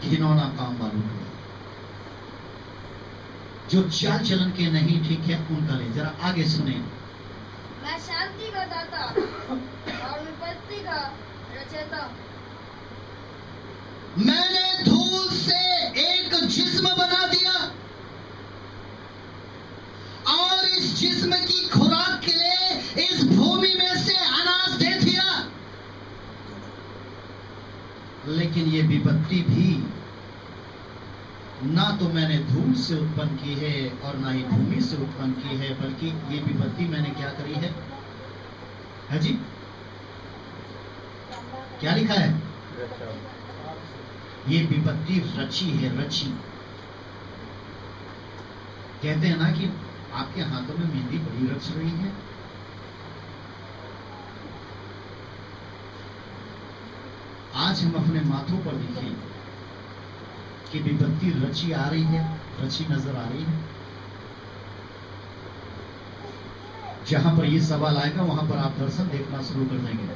Speaker 1: घिनौना काम वालों के लिए, जो चाल चलन के नहीं ठीक है उनका लिए। जरा आगे सुने।
Speaker 2: मैं शांति का दाता और विपत्ति का रचयिता हूं।
Speaker 1: मैंने धूल से एक जिस्म बना दिया और इस जिस्म की खुराक के लिए इस भूमि में से अनाज दे दिया। लेकिन ये विपत्ति भी ना तो मैंने धूल से उत्पन्न की है और ना ही भूमि से उत्पन्न की है, बल्कि ये विपत्ति मैंने क्या करी है जी? क्या लिखा है? ये विपत्ति रची है, रची। कहते हैं ना कि आपके हाथों में मेहंदी बड़ी रच रही है। आज हम अपने माथों पर देखें कि विपत्ति रची आ रही है, रची नजर आ रही है। जहां पर ये सवाल आएगा वहां पर आप दर्शन देखना शुरू कर देंगे।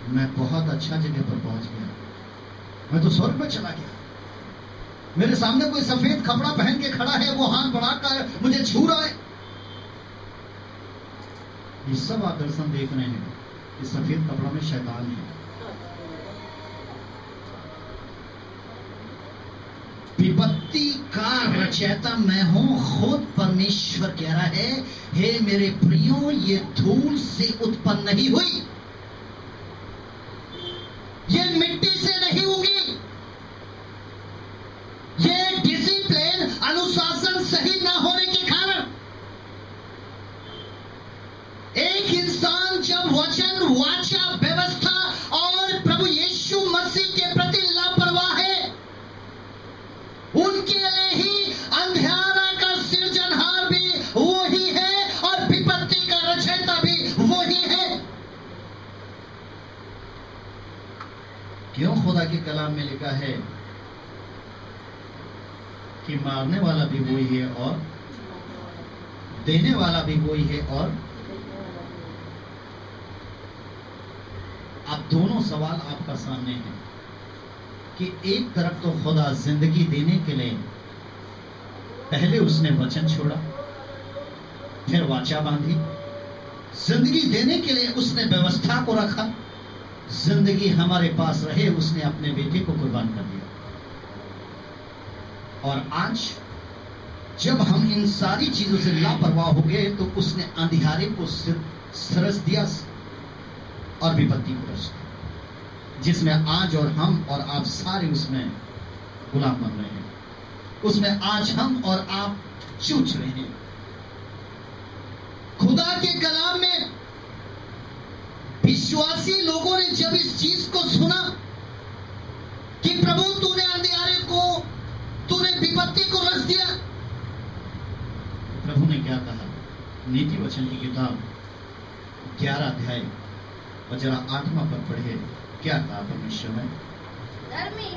Speaker 1: मैं बहुत अच्छा जगह पर पहुंच गया, मैं तो स्वर्ग में चला गया, मेरे सामने कोई सफेद कपड़ा पहन के खड़ा है, वो हाथ बढ़ाकर मुझे छू रहा है। ये सब आप दर्शन देख रहे हैं कि सफेद कपड़ा में शैतान है। विपत्ति का रचयिता मैं हूं, खुद परमेश्वर कह रहा है, हे मेरे प्रियो, ये धूल से उत्पन्न नहीं हुई, ये मिट्टी से नहीं उगी, ये डिसिप्लिन अनुशासन सही ना होने के कारण एक इंसान जब वचन, वाचा, व्यवस्था और प्रभु यीशु मसीह के प्रति लापरवाह है, उनके लिए ही अंधियारा का सृजनहार भी वही है और विपत्ति का रचयिता भी वही है। क्यों? खुदा के कलाम में लिखा है कि मारने वाला भी वही है और देने वाला भी वही है। और अब दोनों सवाल आपका सामने है कि एक तरफ तो खुदा जिंदगी देने के लिए पहले उसने वचन छोड़ा, फिर वाचा बांधी, जिंदगी देने के लिए उसने व्यवस्था को रखा, जिंदगी हमारे पास रहे उसने अपने बेटे को कुर्बान कर दिया। और आज जब हम इन सारी चीजों से लापरवाह हो गए तो उसने अंधियारे को सरस दिया और विपत्ति को रच दिया, जिसमें आज और हम और आप सारे उसमें गुलाम बन रहे हैं, उसमें आज हम और आप जूझ रहे हैं। खुदा के कलाम में विश्वासी लोगों ने जब इस चीज को सुना कि प्रभु तूने अंधियारे को, तूने विपत्ति को रच दिया, प्रभु ने क्या कहा? नीति वचन की किताब 11 अध्याय और जरा 8वां पद पढ़िए। क्या कहा परमेश्वर ने?
Speaker 2: धर्मी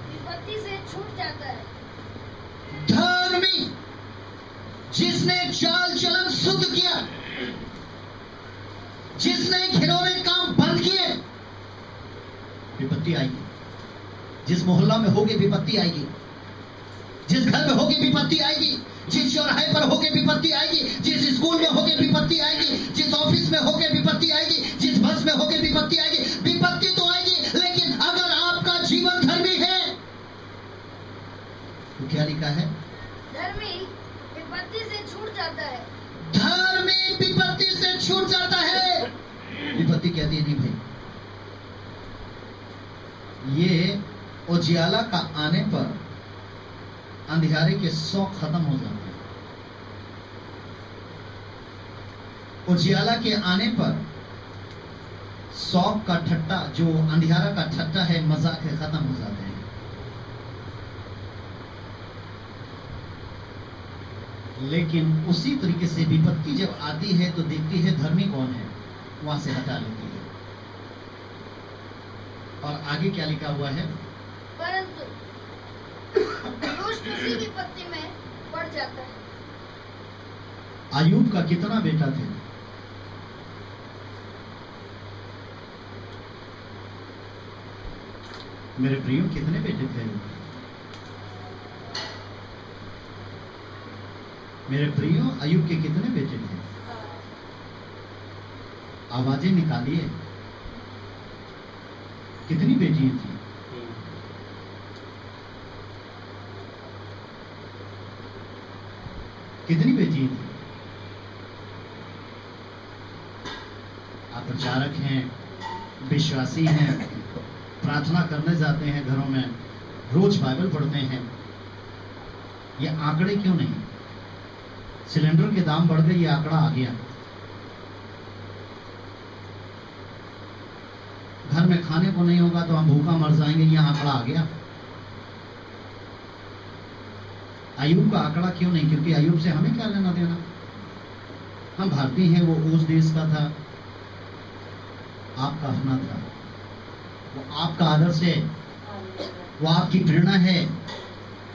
Speaker 2: विपत्ति से छूट जाता है।
Speaker 1: धर्मी जिसने चाल चलन शुद्ध किया, जिसने घिनौने काम बंद किए, विपत्ति आएगी। जिस मोहल्ला में होगी विपत्ति आएगी, जिस घर में होगी विपत्ति आएगी, जिस चौराहे पर होगी विपत्ति आएगी, जिस स्कूल में होगी विपत्ति आएगी, जिस ऑफिस में होगी विपत्ति आएगी, जिस बस में होगी विपत्ति आएगी। विपत्ति तो आएगी, लेकिन अगर आपका जीवन धर्मी है तो क्या लिखा है?
Speaker 2: धर्मी विपत्ति से छूट जाता है।
Speaker 1: धर्मी विपत्ति से छूट जाता है। विपत्ति कहती है नहीं भाई, ये उजियाला का आने पर अंधियारे के शौक खत्म हो जाते हैं। उजियाला के आने पर शौक का ठट्टा, जो अंधियारा का ठट्टा है, मजाक है, खत्म हो जाते हैं। लेकिन उसी तरीके से विपत्ति जब आती है तो देखती है धर्मी कौन है, वहां से हटा लेती है। और आगे क्या लिखा हुआ है?
Speaker 2: परंतु दुष्ट उसी विपत्ति में पड़ जाता है।
Speaker 1: अय्यूब का कितना बेटा थे? मेरे प्रियो, कितने बेटे थे? मेरे प्रियो, अय्यूब के कितने बेटे थे? आवाजें निकालिए। कितनी बेटियां थी? कितनी बेटियां थी? आप प्रचारक हैं, विश्वासी हैं, प्रार्थना करने जाते हैं घरों में, रोज बाइबल पढ़ते हैं, ये आंकड़े क्यों नहीं? सिलेंडर के दाम बढ़ गए, ये आंकड़ा आ गया। घर में खाने को नहीं होगा तो हम भूखा मर जाएंगे, ये आंकड़ा आ गया। अय्यूब का आंकड़ा क्यों नहीं? क्योंकि अय्यूब से हमें क्या लेना देना? हम भारतीय हैं, वो उस देश का था, आपका अपना था, वो आपका आदर्श है, वो आपकी प्रेरणा है।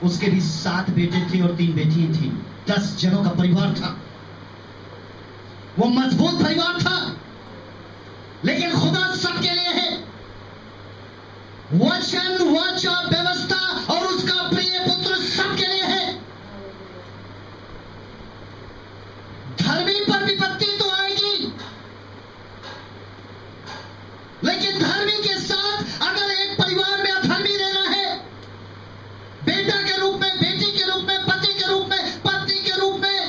Speaker 1: उसके भी 7 बेटे थे और 3 बेटियां थी, 10 जनों का परिवार था, वो मजबूत परिवार था। लेकिन खुदा सबके लिए है। वचन, वाचा, व्यवस्था और उसका प्रिय पुत्र सबके लिए है। धर्मी पर विपत्ति तो आएगी, लेकिन धर्मी के साथ अगर एक परिवार में अधर्मी रहना है, बेटा के रूप में, बेटी के रूप में, पति के रूप में, पत्नी के रूप में,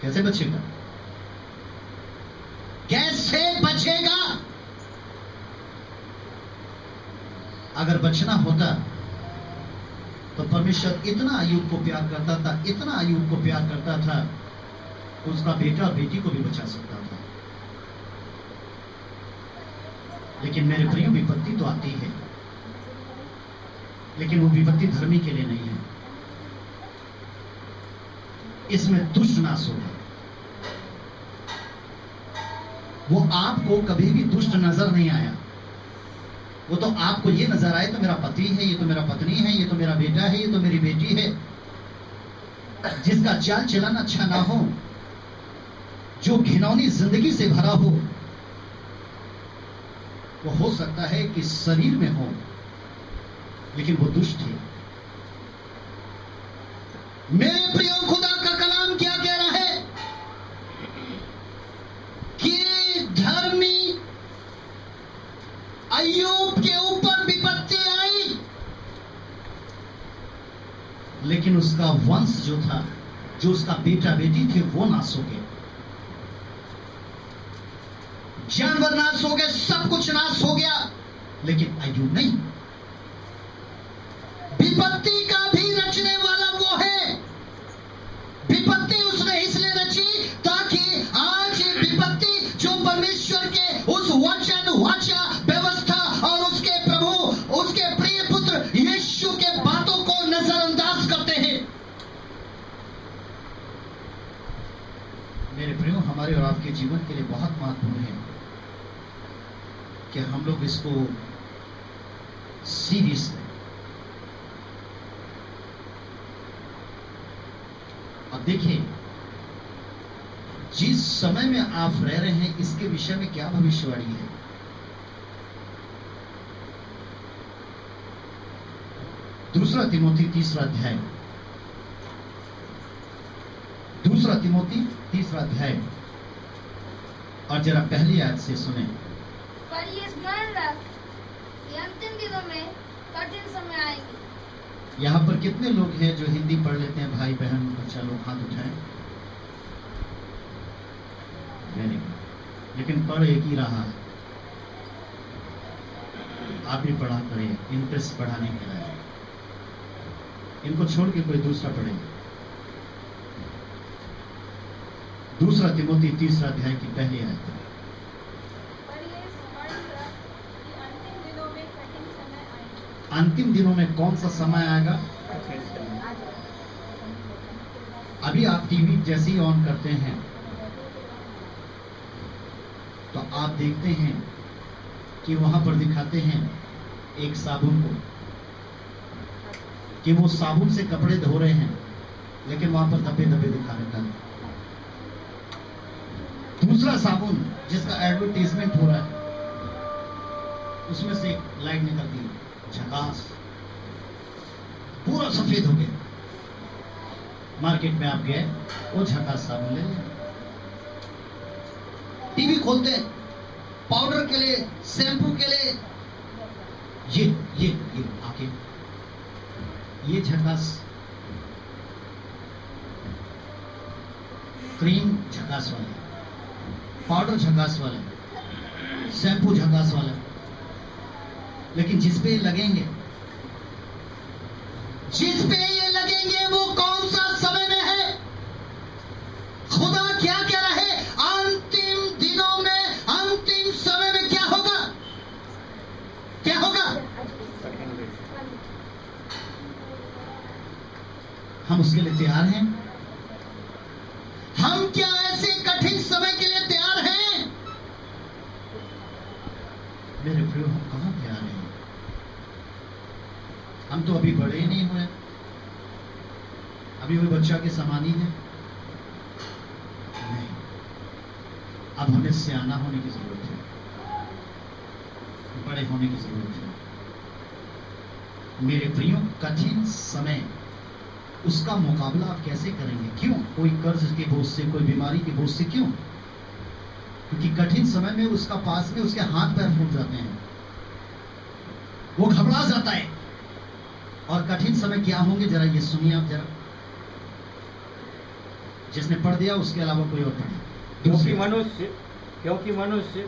Speaker 1: कैसे बचेगा? कैसे बचेगा? अगर बचना होता तो परमेश्वर इतना अय्यूब को प्यार करता था, इतना अय्यूब को प्यार करता था, उसका बेटा और बेटी को भी बचा सकता था। लेकिन मेरे प्रिय, विपत्ति तो आती है, लेकिन वो विपत्ति धर्मी के लिए नहीं है। इसमें दुष्ट नाश होगा। वो आपको कभी भी दुष्ट नजर नहीं आया। वो तो आपको ये नजर आए तो मेरा पति है, ये तो मेरा पत्नी है, ये तो मेरा बेटा है, ये तो मेरी बेटी है, जिसका चाल चलन अच्छा ना हो, जो घिनौनी जिंदगी से भरा हो। वो हो सकता है कि शरीर में हो, लेकिन वो दुष्ट है। मेरे प्रियो, खुदा का कलाम क्या कह रहा है कि धर्मी अय्यूब के ऊपर विपत्ति आई, लेकिन उसका वंश जो था, जो उसका बेटा बेटी थे, वो नाश हो गए। जानवर नाश हो गए, सब कुछ नाश हो गया, लेकिन अय्यूब नहीं। विपत्ति का भी विपत्ति रचने वाला वो है। विपत्ति उसने इसलिए रची ताकि आज ये विपत्ति जो परमेश्वर के उस वचन, वाचा, व्यवस्था और उसके प्रभु, उसके प्रिय पुत्र यीशु के बातों को नजरअंदाज करते हैं। मेरे प्रियो, हमारे और आपके जीवन के लिए बहुत महत्वपूर्ण है कि हम लोग इसको सीरियस लें। अब देखिए, जिस समय में आप रह रहे हैं इसके विषय में क्या भविष्यवाणी है। दूसरा तिमोथी तीसरा अध्याय, दूसरा तिमोथी तीसरा अध्याय और जरा पहली आयत से सुने।
Speaker 2: पर ये स्मरण रख कि अंतिम दिनों में कठिन समय आएंगे।
Speaker 1: यहां पर कितने लोग हैं जो हिंदी पढ़ लेते हैं? भाई बहन बच्चा लोग हाथ उठाएं। Very good. लेकिन पढ़ एक ही रहा है। आप भी पढ़ा करिए, इंटरेस्ट बढ़ाने के लिए। इनको छोड़ के कोई दूसरा पढ़े। दूसरा तिमोथी तीसरा अध्याय की पहली आयत। अंतिम दिनों में कौन सा समय आएगा? अभी आप टीवी जैसे ही ऑन करते हैं तो आप देखते हैं कि वहां पर दिखाते हैं एक साबुन को, कि वो साबुन से कपड़े धो रहे हैं, लेकिन वहां पर धब्बे धब्बे दिखा रखा है। दूसरा साबुन जिसका एडवर्टाइजमेंट हो रहा है, उसमें से एक लाइट निकलती है, झकास, पूरा सफेद हो गया। मार्केट में आप गए, वो झकास साबुन ले लें। टीवी खोलते हैं, पाउडर के लिए, शैम्पू के लिए, ये आके ये झकास, क्रीम झकास वाला, पाउडर झकास वाला, शैम्पू झकास वाला। लेकिन जिस पे लगेंगे, जिस पे ये लगेंगे वो कौन सा समय में है? खुदा क्या कह रहा है? अंतिम दिनों में, अंतिम समय में क्या होगा? क्या होगा? हम उसके लिए तैयार हैं? हम क्या ऐसे कठिन समय के लिए तैयार हैं? मेरे प्रियो, हम कहां तैयार हैं? हम तो अभी बड़े ही नहीं हुए, अभी वो बच्चा के समान ही है। नहीं, अब हमें सियाना होने की जरूरत है, बड़े होने की जरूरत है। मेरे प्रियो, कठिन समय, उसका मुकाबला आप कैसे करेंगे? क्यों? कोई कर्ज के बोझ से, कोई बीमारी के बोझ से? क्यों? क्योंकि कठिन समय में उसका पास में उसके हाथ पैर फूट जाते हैं, वो घबरा जाता है। और कठिन समय क्या होंगे जरा ये सुनिए आप जरा। जिसने पढ़ दिया उसके अलावा कोई और पढ़े।
Speaker 3: क्योंकि मनुष्य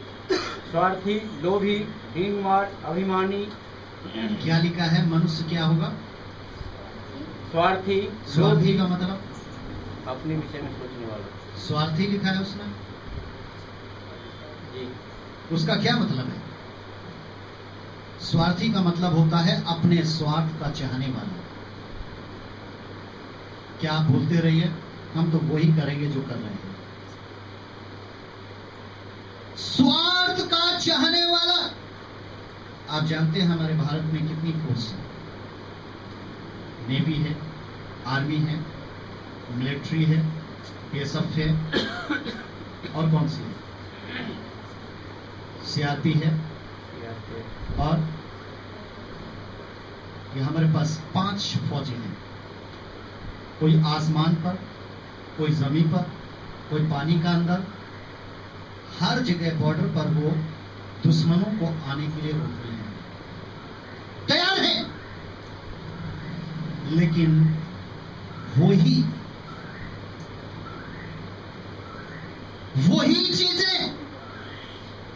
Speaker 3: स्वार्थी, लोभी, डींगमार, अभिमानी।
Speaker 1: क्या लिखा है? मनुष्य क्या होगा?
Speaker 3: स्वार्थी।
Speaker 1: स्वार्थी का मतलब
Speaker 3: अपने विषय में सोचने वाला।
Speaker 1: स्वार्थी लिखा है उसमें
Speaker 3: जी।
Speaker 1: उसका क्या मतलब है? स्वार्थी का मतलब होता है अपने स्वार्थ का चाहने वाला। क्या आप बोलते रहिए, हम तो वही करेंगे जो कर रहे हैं। स्वार्थ का चाहने वाला। आप जानते हैं हमारे भारत में कितनी फोर्स है? नेवी है, आर्मी है, मिलिट्री है, पीएसएफ है, और कौन सी है? सीआरपी है, और ये हमारे पास 5 फौजी हैं। कोई आसमान पर, कोई जमीन पर, कोई पानी का अंदर, हर जगह बॉर्डर पर वो दुश्मनों को आने के लिए रोक रहे हैं, तैयार हैं। लेकिन वही चीजें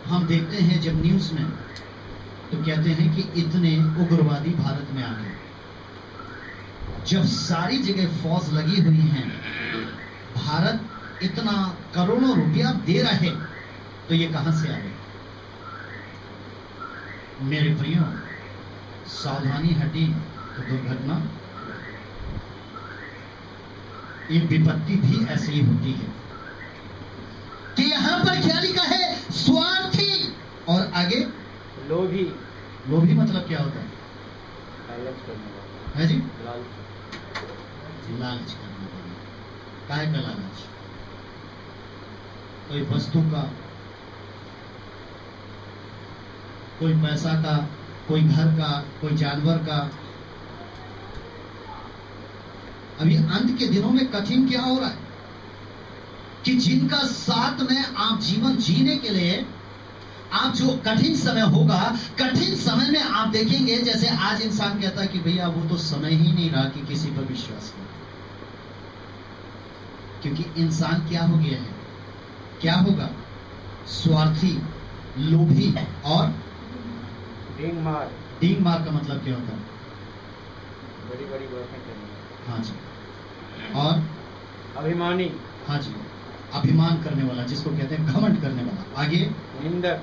Speaker 1: हम देखते हैं जब न्यूज में, तो कहते हैं कि इतने उग्रवादी भारत में आ गए। जब सारी जगह फौज लगी हुई है, भारत इतना करोड़ों रुपया दे रहे, तो ये कहां से आ गए? मेरे प्रियो, सावधानी हटी तो दुर्घटना, ये विपत्ति भी ऐसे ही होती है। कि यहां पर क्या लिखा है? स्वार्थी और आगे
Speaker 3: लोभी।
Speaker 1: लोभी मतलब क्या होता है?
Speaker 3: लालच करने वाला।
Speaker 1: है जी,
Speaker 3: लालच।
Speaker 1: लालच करने वाला। काहे का लालच? कोई वस्तु का, कोई पैसा का, कोई घर का, कोई जानवर का। अभी अंत के दिनों में कठिन क्या हो रहा है कि जिनका साथ में आप जीवन जीने के लिए आप जो कठिन समय होगा, कठिन समय में आप देखेंगे, जैसे आज इंसान कहता है कि भैया वो तो समय ही नहीं रहा कि किसी पर विश्वास करें, क्योंकि इंसान क्या हो गया है? क्या होगा? स्वार्थी, लोभी और
Speaker 3: डींग मार।
Speaker 1: डींग मार का मतलब क्या होता है?
Speaker 3: बड़ी बड़ी बातें करनी।
Speaker 1: हाँ जी। और
Speaker 3: अभिमानी।
Speaker 1: हाँ जी, अभिमान करने वाला, जिसको कहते हैं घमंड करने वाला। आगे
Speaker 3: निंदक।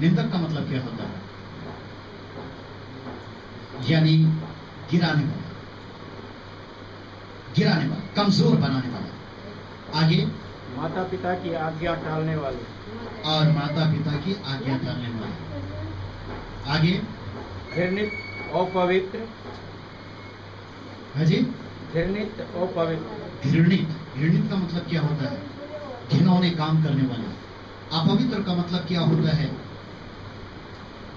Speaker 1: निंदक का मतलब क्या होता है? यानी गिराने वाला, गिराने वाला, कमजोर बनाने वाला। आगे
Speaker 3: माता पिता की आज्ञा टालने वाले।
Speaker 1: और माता पिता की आज्ञा टालने वाले। आगे
Speaker 3: घृणित, अपवित्र।
Speaker 1: है जी,
Speaker 3: घृणित, अपवित्र।
Speaker 1: घृणित। घृणित का मतलब क्या होता है? घिनौने काम करने वाला। अपवित्र का मतलब क्या होता है?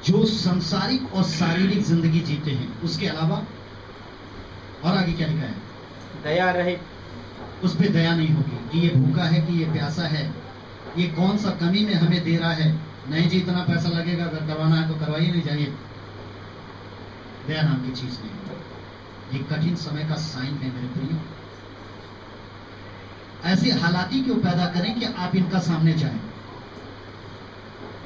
Speaker 1: जो सांसारिक और शारीरिक जिंदगी जीते हैं, उसके अलावा। और आगे क्या लिखा है?
Speaker 3: दया रहित।
Speaker 1: उस पर दया नहीं होगी कि ये भूखा है, कि ये प्यासा है, ये कौन सा कमी में हमें दे रहा है। नहीं जी, इतना पैसा लगेगा, अगर करवाना है तो करवाइए, नहीं जाइए। दया नाम की चीज नहीं। ये कठिन समय का साइन है मेरे प्रियो। ऐसे हालाती क्यों पैदा करें कि आप इनका सामने जाएं?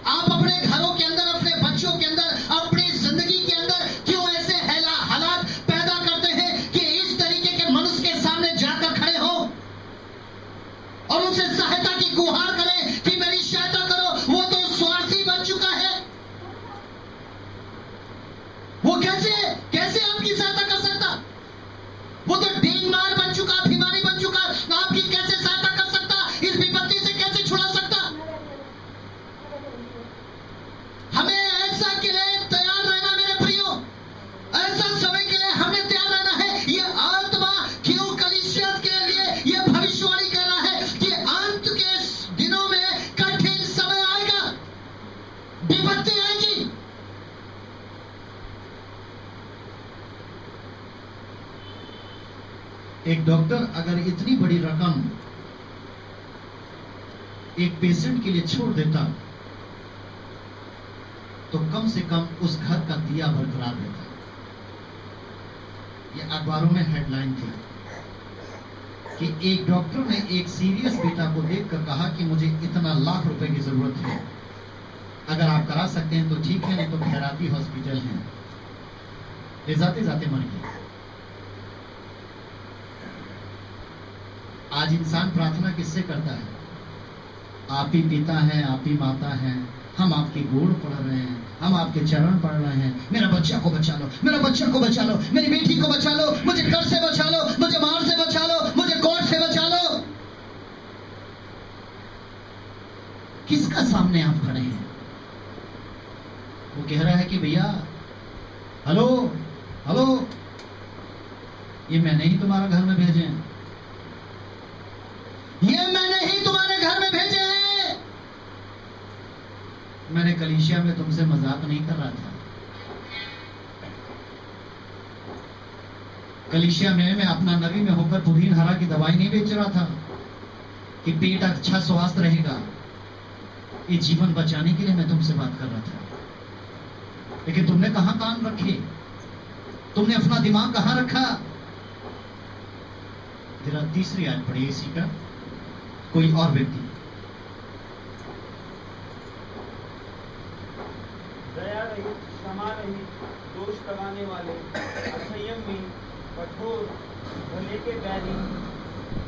Speaker 1: आप अपने घरों के अंदर, अपने बच्चों के अंदर, अपनी जिंदगी के अंदर क्यों ऐसे हालात पैदा करते हैं कि इस तरीके के मनुष्य के सामने जाकर खड़े हो और उनसे सहायता की गुहार करें कि मेरी सहायता करो? वो तो स्वार्थी बन चुका है। वो कैसे आपकी सहायता कर सकता? वो तो डींग मार बन चुका, अभिमानी बन चुका। आपकी कैसे सहायता कर सकता? इस विपत्ति से कैसे छुड़ा सकता? हमें ऐसा के लिए तैयार रहना मेरे प्रियो, ऐसा समय के लिए हमें तैयार रहना है। ये आत्मा क्यों कलीसिया के लिए ये भविष्यवाणी कर रहा है कि अंत के दिनों में कठिन समय आएगा, विपत्ति आएगी। एक डॉक्टर अगर इतनी बड़ी रकम एक पेशेंट के लिए छोड़ देता तो कम से कम उस घर का दिया बरकरार रहता। ये अखबारों में हेडलाइन थी कि एक डॉक्टर ने एक सीरियस बेटा को देखकर कहा कि मुझे इतना लाख रुपए की जरूरत है, अगर आप करा सकते हैं तो ठीक है, नहीं तो खैराती हॉस्पिटल है। ले जाते जाते मर गए। आज इंसान प्रार्थना किससे करता है? आप ही पिता हैं, आप ही माता हैं, हम आपके गोड़ पढ़ रहे हैं, हम आपके चरण पढ़ रहे हैं। मेरा बच्चा को बचा लो, मेरा बच्चा को बचा लो, मेरी बेटी को बचा लो, मुझे घर से बचा लो, मुझे मार से बचा लो, मुझे कोर्ट से बचा लो। किसका सामने आप खड़े हैं? वो कह रहा है कि भैया हेलो हेलो, ये मैंने ही तुम्हारा घर में भेजे हैं, ये मैंने ही तुम्हारे घर में भेजे हैं। मैंने कलीसिया में तुमसे मजाक नहीं कर रहा था। कलीसिया में मैं अपना नबी में होकर पुदीन हरा की दवाई नहीं बेच रहा था कि पेट अच्छा स्वास्थ्य रहेगा। ये जीवन बचाने के लिए मैं तुमसे बात कर रहा था। लेकिन तुमने कहां कान रखे? तुमने अपना दिमाग कहां रखा? जरा तीसरी आयत पढ़िए इसी का, कोई और व्यक्ति।
Speaker 4: दया रहित, क्षमा रहित, दोष लगाने वाले, असंयमी,
Speaker 3: कठोर, भले के बैरी,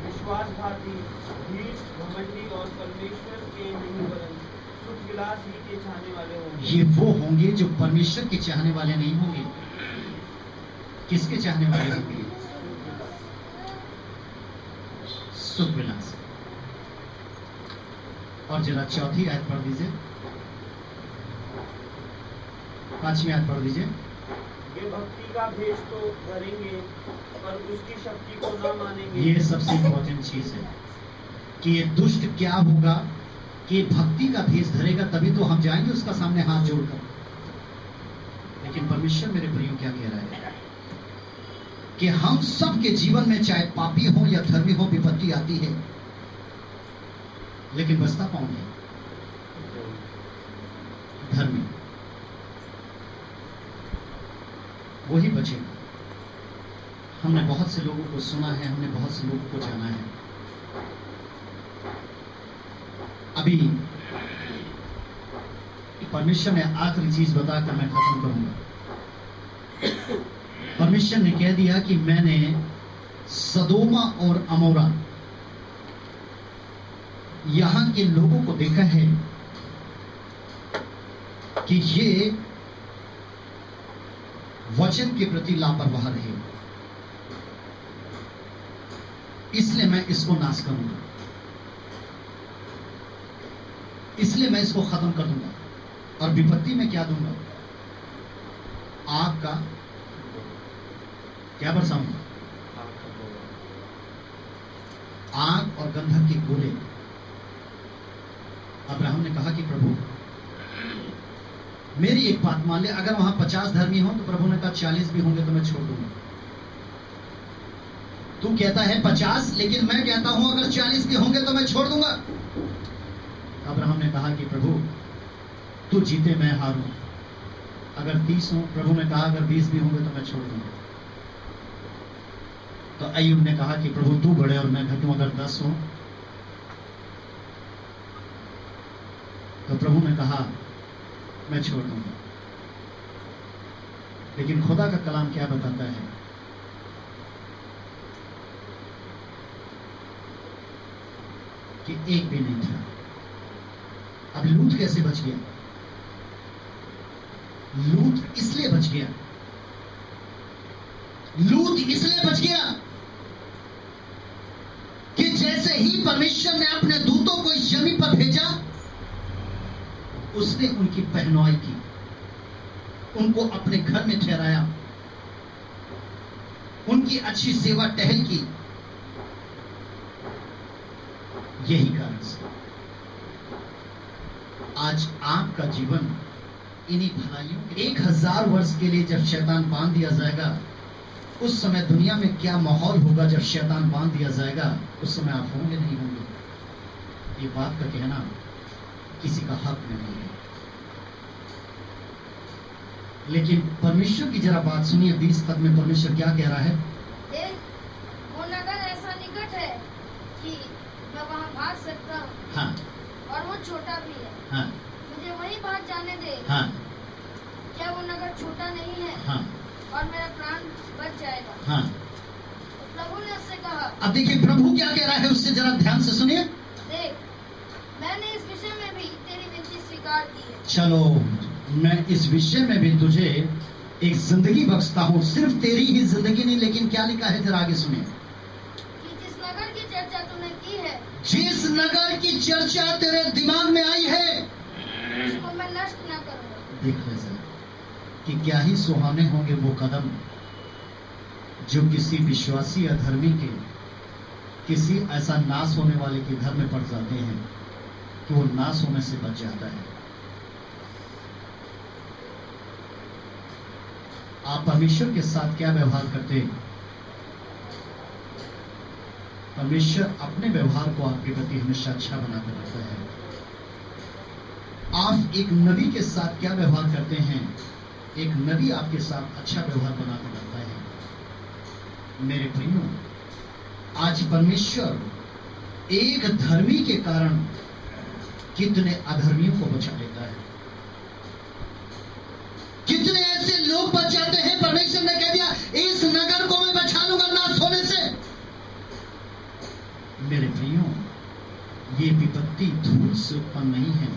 Speaker 3: विश्वासघाती, ढीठ, घमंडी और परमेश्वर के नहीं वरन सुख विलास ही के चाहने वाले होंगे।
Speaker 1: ये वो होंगे जो परमेश्वर के चाहने वाले नहीं होंगे। किसके चाहने वाले होंगे? सुख विलास। और जरा चौथी आयत पढ़ दीजिए, 5वीं आयत पढ़ दीजिए।
Speaker 3: वे भक्ति का भेष तो धरेंगे पर उसकी शक्ति को न मानेंगे।
Speaker 1: ये सबसे इंपॉर्टेंट चीज है कि ये दुष्ट क्या होगा कि भक्ति का भेष धरेगा, तभी तो हम जाएंगे उसका सामने हाथ जोड़कर। लेकिन परमेश्वर मेरे प्रियो क्या कह रहा है कि हम सब के जीवन में चाहे पापी हो या धर्मी हो, विपत्ति आती है, लेकिन बचता कौन है? धर्मी, वही बचेगा। हमने बहुत से लोगों को सुना है, हमने बहुत से लोगों को जाना है। अभी परमेश्वर ने आखिरी चीज बताकर मैं खत्म करूंगा। परमेश्वर ने कह दिया कि मैंने सदोमा और अमोरा यहां के लोगों को देखा है कि ये वचन के प्रति लापरवाह रहे, इसलिए मैं इसको नाश करूंगा, इसलिए मैं इसको खत्म कर दूंगा। और विपत्ति में क्या दूंगा? आग का क्या बरसाऊंगा? आग और गंधक के गोले। अब्राहम ने कहा कि प्रभु मेरी एक बात मान ले, अगर वहां 50 धर्मी हो तो प्रभु ने कहा 40 भी होंगे तो मैं छोड़ दूंगा। तू कहता है 50, लेकिन मैं कहता हूं अगर 40 भी होंगे तो मैं छोड़ दूंगा। अब्राहम ने कहा कि प्रभु तू जीते मैं हारूं, अगर 30 हो। प्रभु ने कहा अगर 20 भी होंगे तो मैं छोड़ दूंगा। तो अय्यूब ने कहा कि प्रभु तू बढ़े और मैं घटूं, अगर 10 हो। तो प्रभु ने कहा मैं छोड़ दूंगा। लेकिन खुदा का कलाम क्या बताता है कि एक भी नहीं था। अब लूत कैसे बच गया? लूत इसलिए बच गया, लूत इसलिए बच गया कि जैसे ही परमेश्वर ने अपने दूतों को इस जमीन पर भेजा, उसने उनकी पहनुआई की, उनको अपने घर में ठहराया, उनकी अच्छी सेवा टहल की। यही कारण से आज आपका जीवन इन्हीं भलाइयों 1000 वर्ष के लिए जब शैतान बांध दिया जाएगा, उस समय दुनिया में क्या माहौल होगा? जब शैतान बांध दिया जाएगा उस समय आप होंगे नहीं होंगे? ये बात का कहना किसी का हक नहीं है। लेकिन परमेश्वर की जरा बात सुनिए, 20 पद में परमेश्वर क्या कह रहा है?
Speaker 2: वो नगर ऐसा निकट है कि मैं वहां भाग सकता हूँ।
Speaker 1: हाँ,
Speaker 2: और वो छोटा भी है।
Speaker 1: हाँ,
Speaker 2: मुझे वहीं भाग जाने दे।
Speaker 1: हाँ,
Speaker 2: क्या वो नगर छोटा नहीं है?
Speaker 1: हाँ,
Speaker 2: और मेरा प्राण बच जाएगा।
Speaker 1: हाँ।
Speaker 2: तो प्रभु ने उससे कहा,
Speaker 1: अब देखिए प्रभु क्या कह रहा है, उससे जरा ध्यान से सुनिए।
Speaker 2: देख, मैंने इस विषय में भी तेरी विनती स्वीकार की है।
Speaker 1: चलो, मैं इस विषय में भी तुझे एक जिंदगी बख्शता हूँ। सिर्फ तेरी ही जिंदगी नहीं, लेकिन क्या लिखा है जरा आगे सुनिए।
Speaker 2: कि जिस नगर की चर्चा तूने की है,
Speaker 1: जिस नगर की चर्चा तेरे दिमाग में आई है,
Speaker 2: उसको मैं नष्ट न करूंगा।
Speaker 1: देख ले जरा कि क्या ही सुहाने होंगे वो कदम जो किसी विश्वासी अधर्मी के, किसी ऐसा नाश होने वाले के घर में पड़ जाते हैं कि वो नाश होने से बच जाता है। आप परमेश्वर के साथ क्या व्यवहार करते हैं? परमेश्वर अपने व्यवहार को आपके प्रति हमेशा अच्छा बनाकर रखता है। आप एक नबी के साथ क्या व्यवहार करते हैं? एक नबी आपके साथ अच्छा व्यवहार बनाकर रखता है। मेरे प्रियो, आज परमेश्वर एक धर्मी के कारण कितने अधर्मियों को बचा लेता है। कितने ऐसे लोग बच जाते हैं, परमेश्वर ने कह दिया इस नगर को मैं बचा विपत्ति धूल से उत्पन्न नहीं है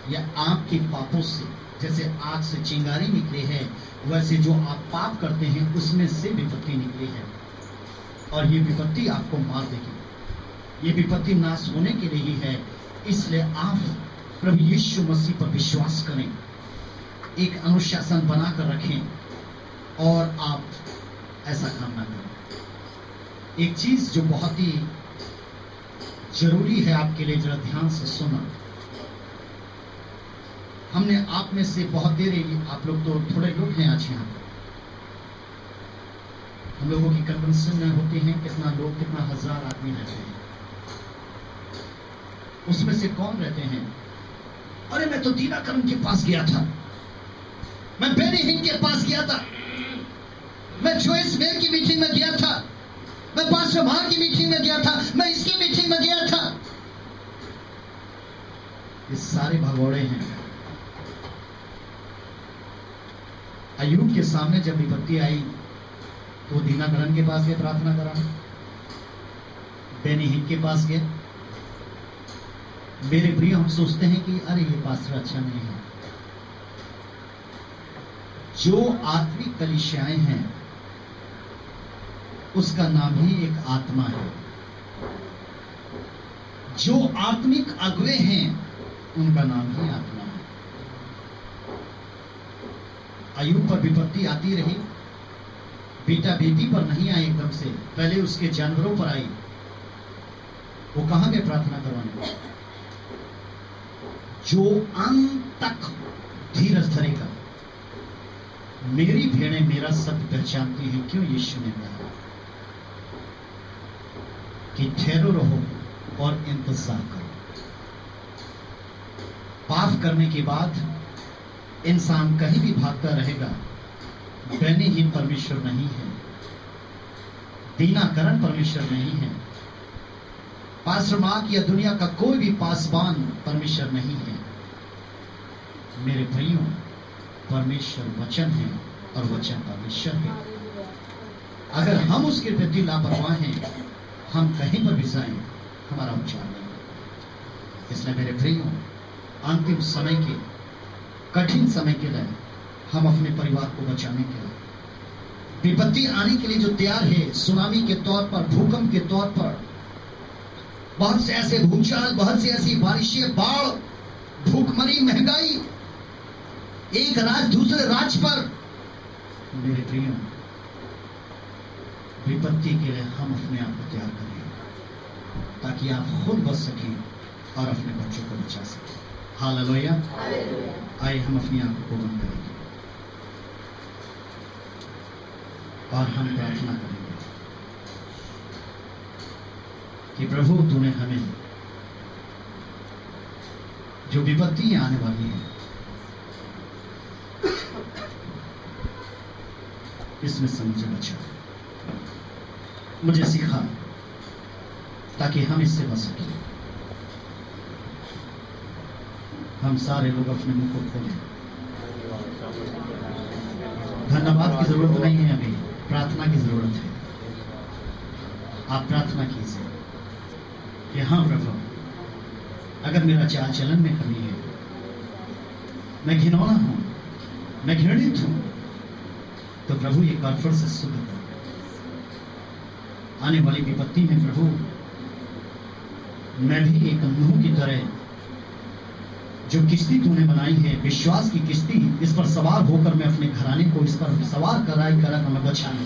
Speaker 1: या आपके पापों से, जैसे आग से चिंगारी निकले है वैसे जो आप पाप करते हैं उसमें से विपत्ति निकली है, और ये विपत्ति आपको मार देगी। ये विपत्ति नाश होने के लिए ही है। इसलिए आप प्रभु यीशु मसीह पर विश्वास करें, एक अनुशासन बनाकर रखें और आप ऐसा काम ना करें। एक चीज जो बहुत ही जरूरी है आपके लिए, जरा ध्यान से सुनना। हमने आप में से बहुत देर, आप लोग तो थोड़े लोग हैं आज यहाँ, हम लोगों की कन्वेंशन में होती हैं कितना लोग, कितना हजार आदमी रहते हैं। उसमें से कौन रहते हैं, अरे मैं तो दीनाकरण के पास गया था, मैं बेनी हिंग के पास गया था, मैं जोइस मेयर की मीटिंग में गया था, मैं पास्टर मार की मीटिंग में गया था, मैं इसकी मीटिंग में गया था। ये सारे भगोड़े हैं। अय्यूब के सामने जब विपत्ति आई तो दीनाकरण के पास गए प्रार्थना करा, बेनी हिंग के पास गए। मेरे प्रिय, हम सोचते हैं कि अरे ये पास्टर अच्छा नहीं है। जो आत्मिक कलीसियाएं हैं उसका नाम ही एक आत्मा है। जो आत्मिक अगुवे हैं उनका नाम ही आत्मा है। अय्यूब पर विपत्ति आती रही, बेटा बेटी पर नहीं आई एकदम से, पहले उसके जानवरों पर आई। वो कहां गए प्रार्थना करवाने? जो अंत तक धीरज धरेगा, मेरी भेड़ें मेरा शब्द पहचानती हैं। क्यों यीशु ने कहा कि ठहरो रहो और इंतजार करो। पाप करने के बाद इंसान कहीं भी भागता रहेगा, बेनीहीन परमेश्वर नहीं है, दीनाकरण परमेश्वर नहीं है, पास्टर मार्क या दुनिया का कोई भी पासवान परमेश्वर नहीं है। मेरे भाइयों, परमेश्वर वचन है और वचन परमेश्वर है। अगर हम उसके प्रति लापरवाह हैं, हम कहीं पर भी जाएं, हमारा उच्चार नहीं। इसलिए मेरे भाइयों, अंतिम समय के, कठिन समय के लिए हम अपने परिवार को बचाने के लिए, विपत्ति आने के लिए जो तैयार है, सुनामी के तौर पर, भूकंप के तौर पर, बहुत से ऐसे भूचाल, बहुत सी ऐसी बारिशें, बाढ़, भूखमरी, महंगाई, एक राज्य दूसरे राज्य पर। मेरे प्रियो, विपत्ति के लिए हम अपने आप को तैयार करें ताकि आप खुद बच सकें और अपने बच्चों को बचा सकें। हालेलुया। आइए हम अपनी आंखों को बंद करेंगे और हम प्रार्थना करेंगे कि प्रभु, तूने हमें जो विपत्ति आने वाली है इसमें से मुझे बचा, मुझे सिखा ताकि हम इससे बच सकें। हम सारे लोग अपने मुंह को खोलें। धन्यवाद की जरूरत नहीं है, अभी प्रार्थना की जरूरत है। आप प्रार्थना कीजिए कि हाँ प्रभु, अगर मेरा चाल चलन में कमी है, मैं घिनौना हूं, मैं घृणित हूं, तो प्रभु ये कॉन्फ्रेंस से शुद्ध करो। आने वाली विपत्ति में प्रभु, मैं भी एक नूह की तरह, जो किश्ती तूने बनाई है, विश्वास की किश्ती, इस पर सवार होकर मैं अपने घराने को इस पर सवार कराकर मैं बचा लूं।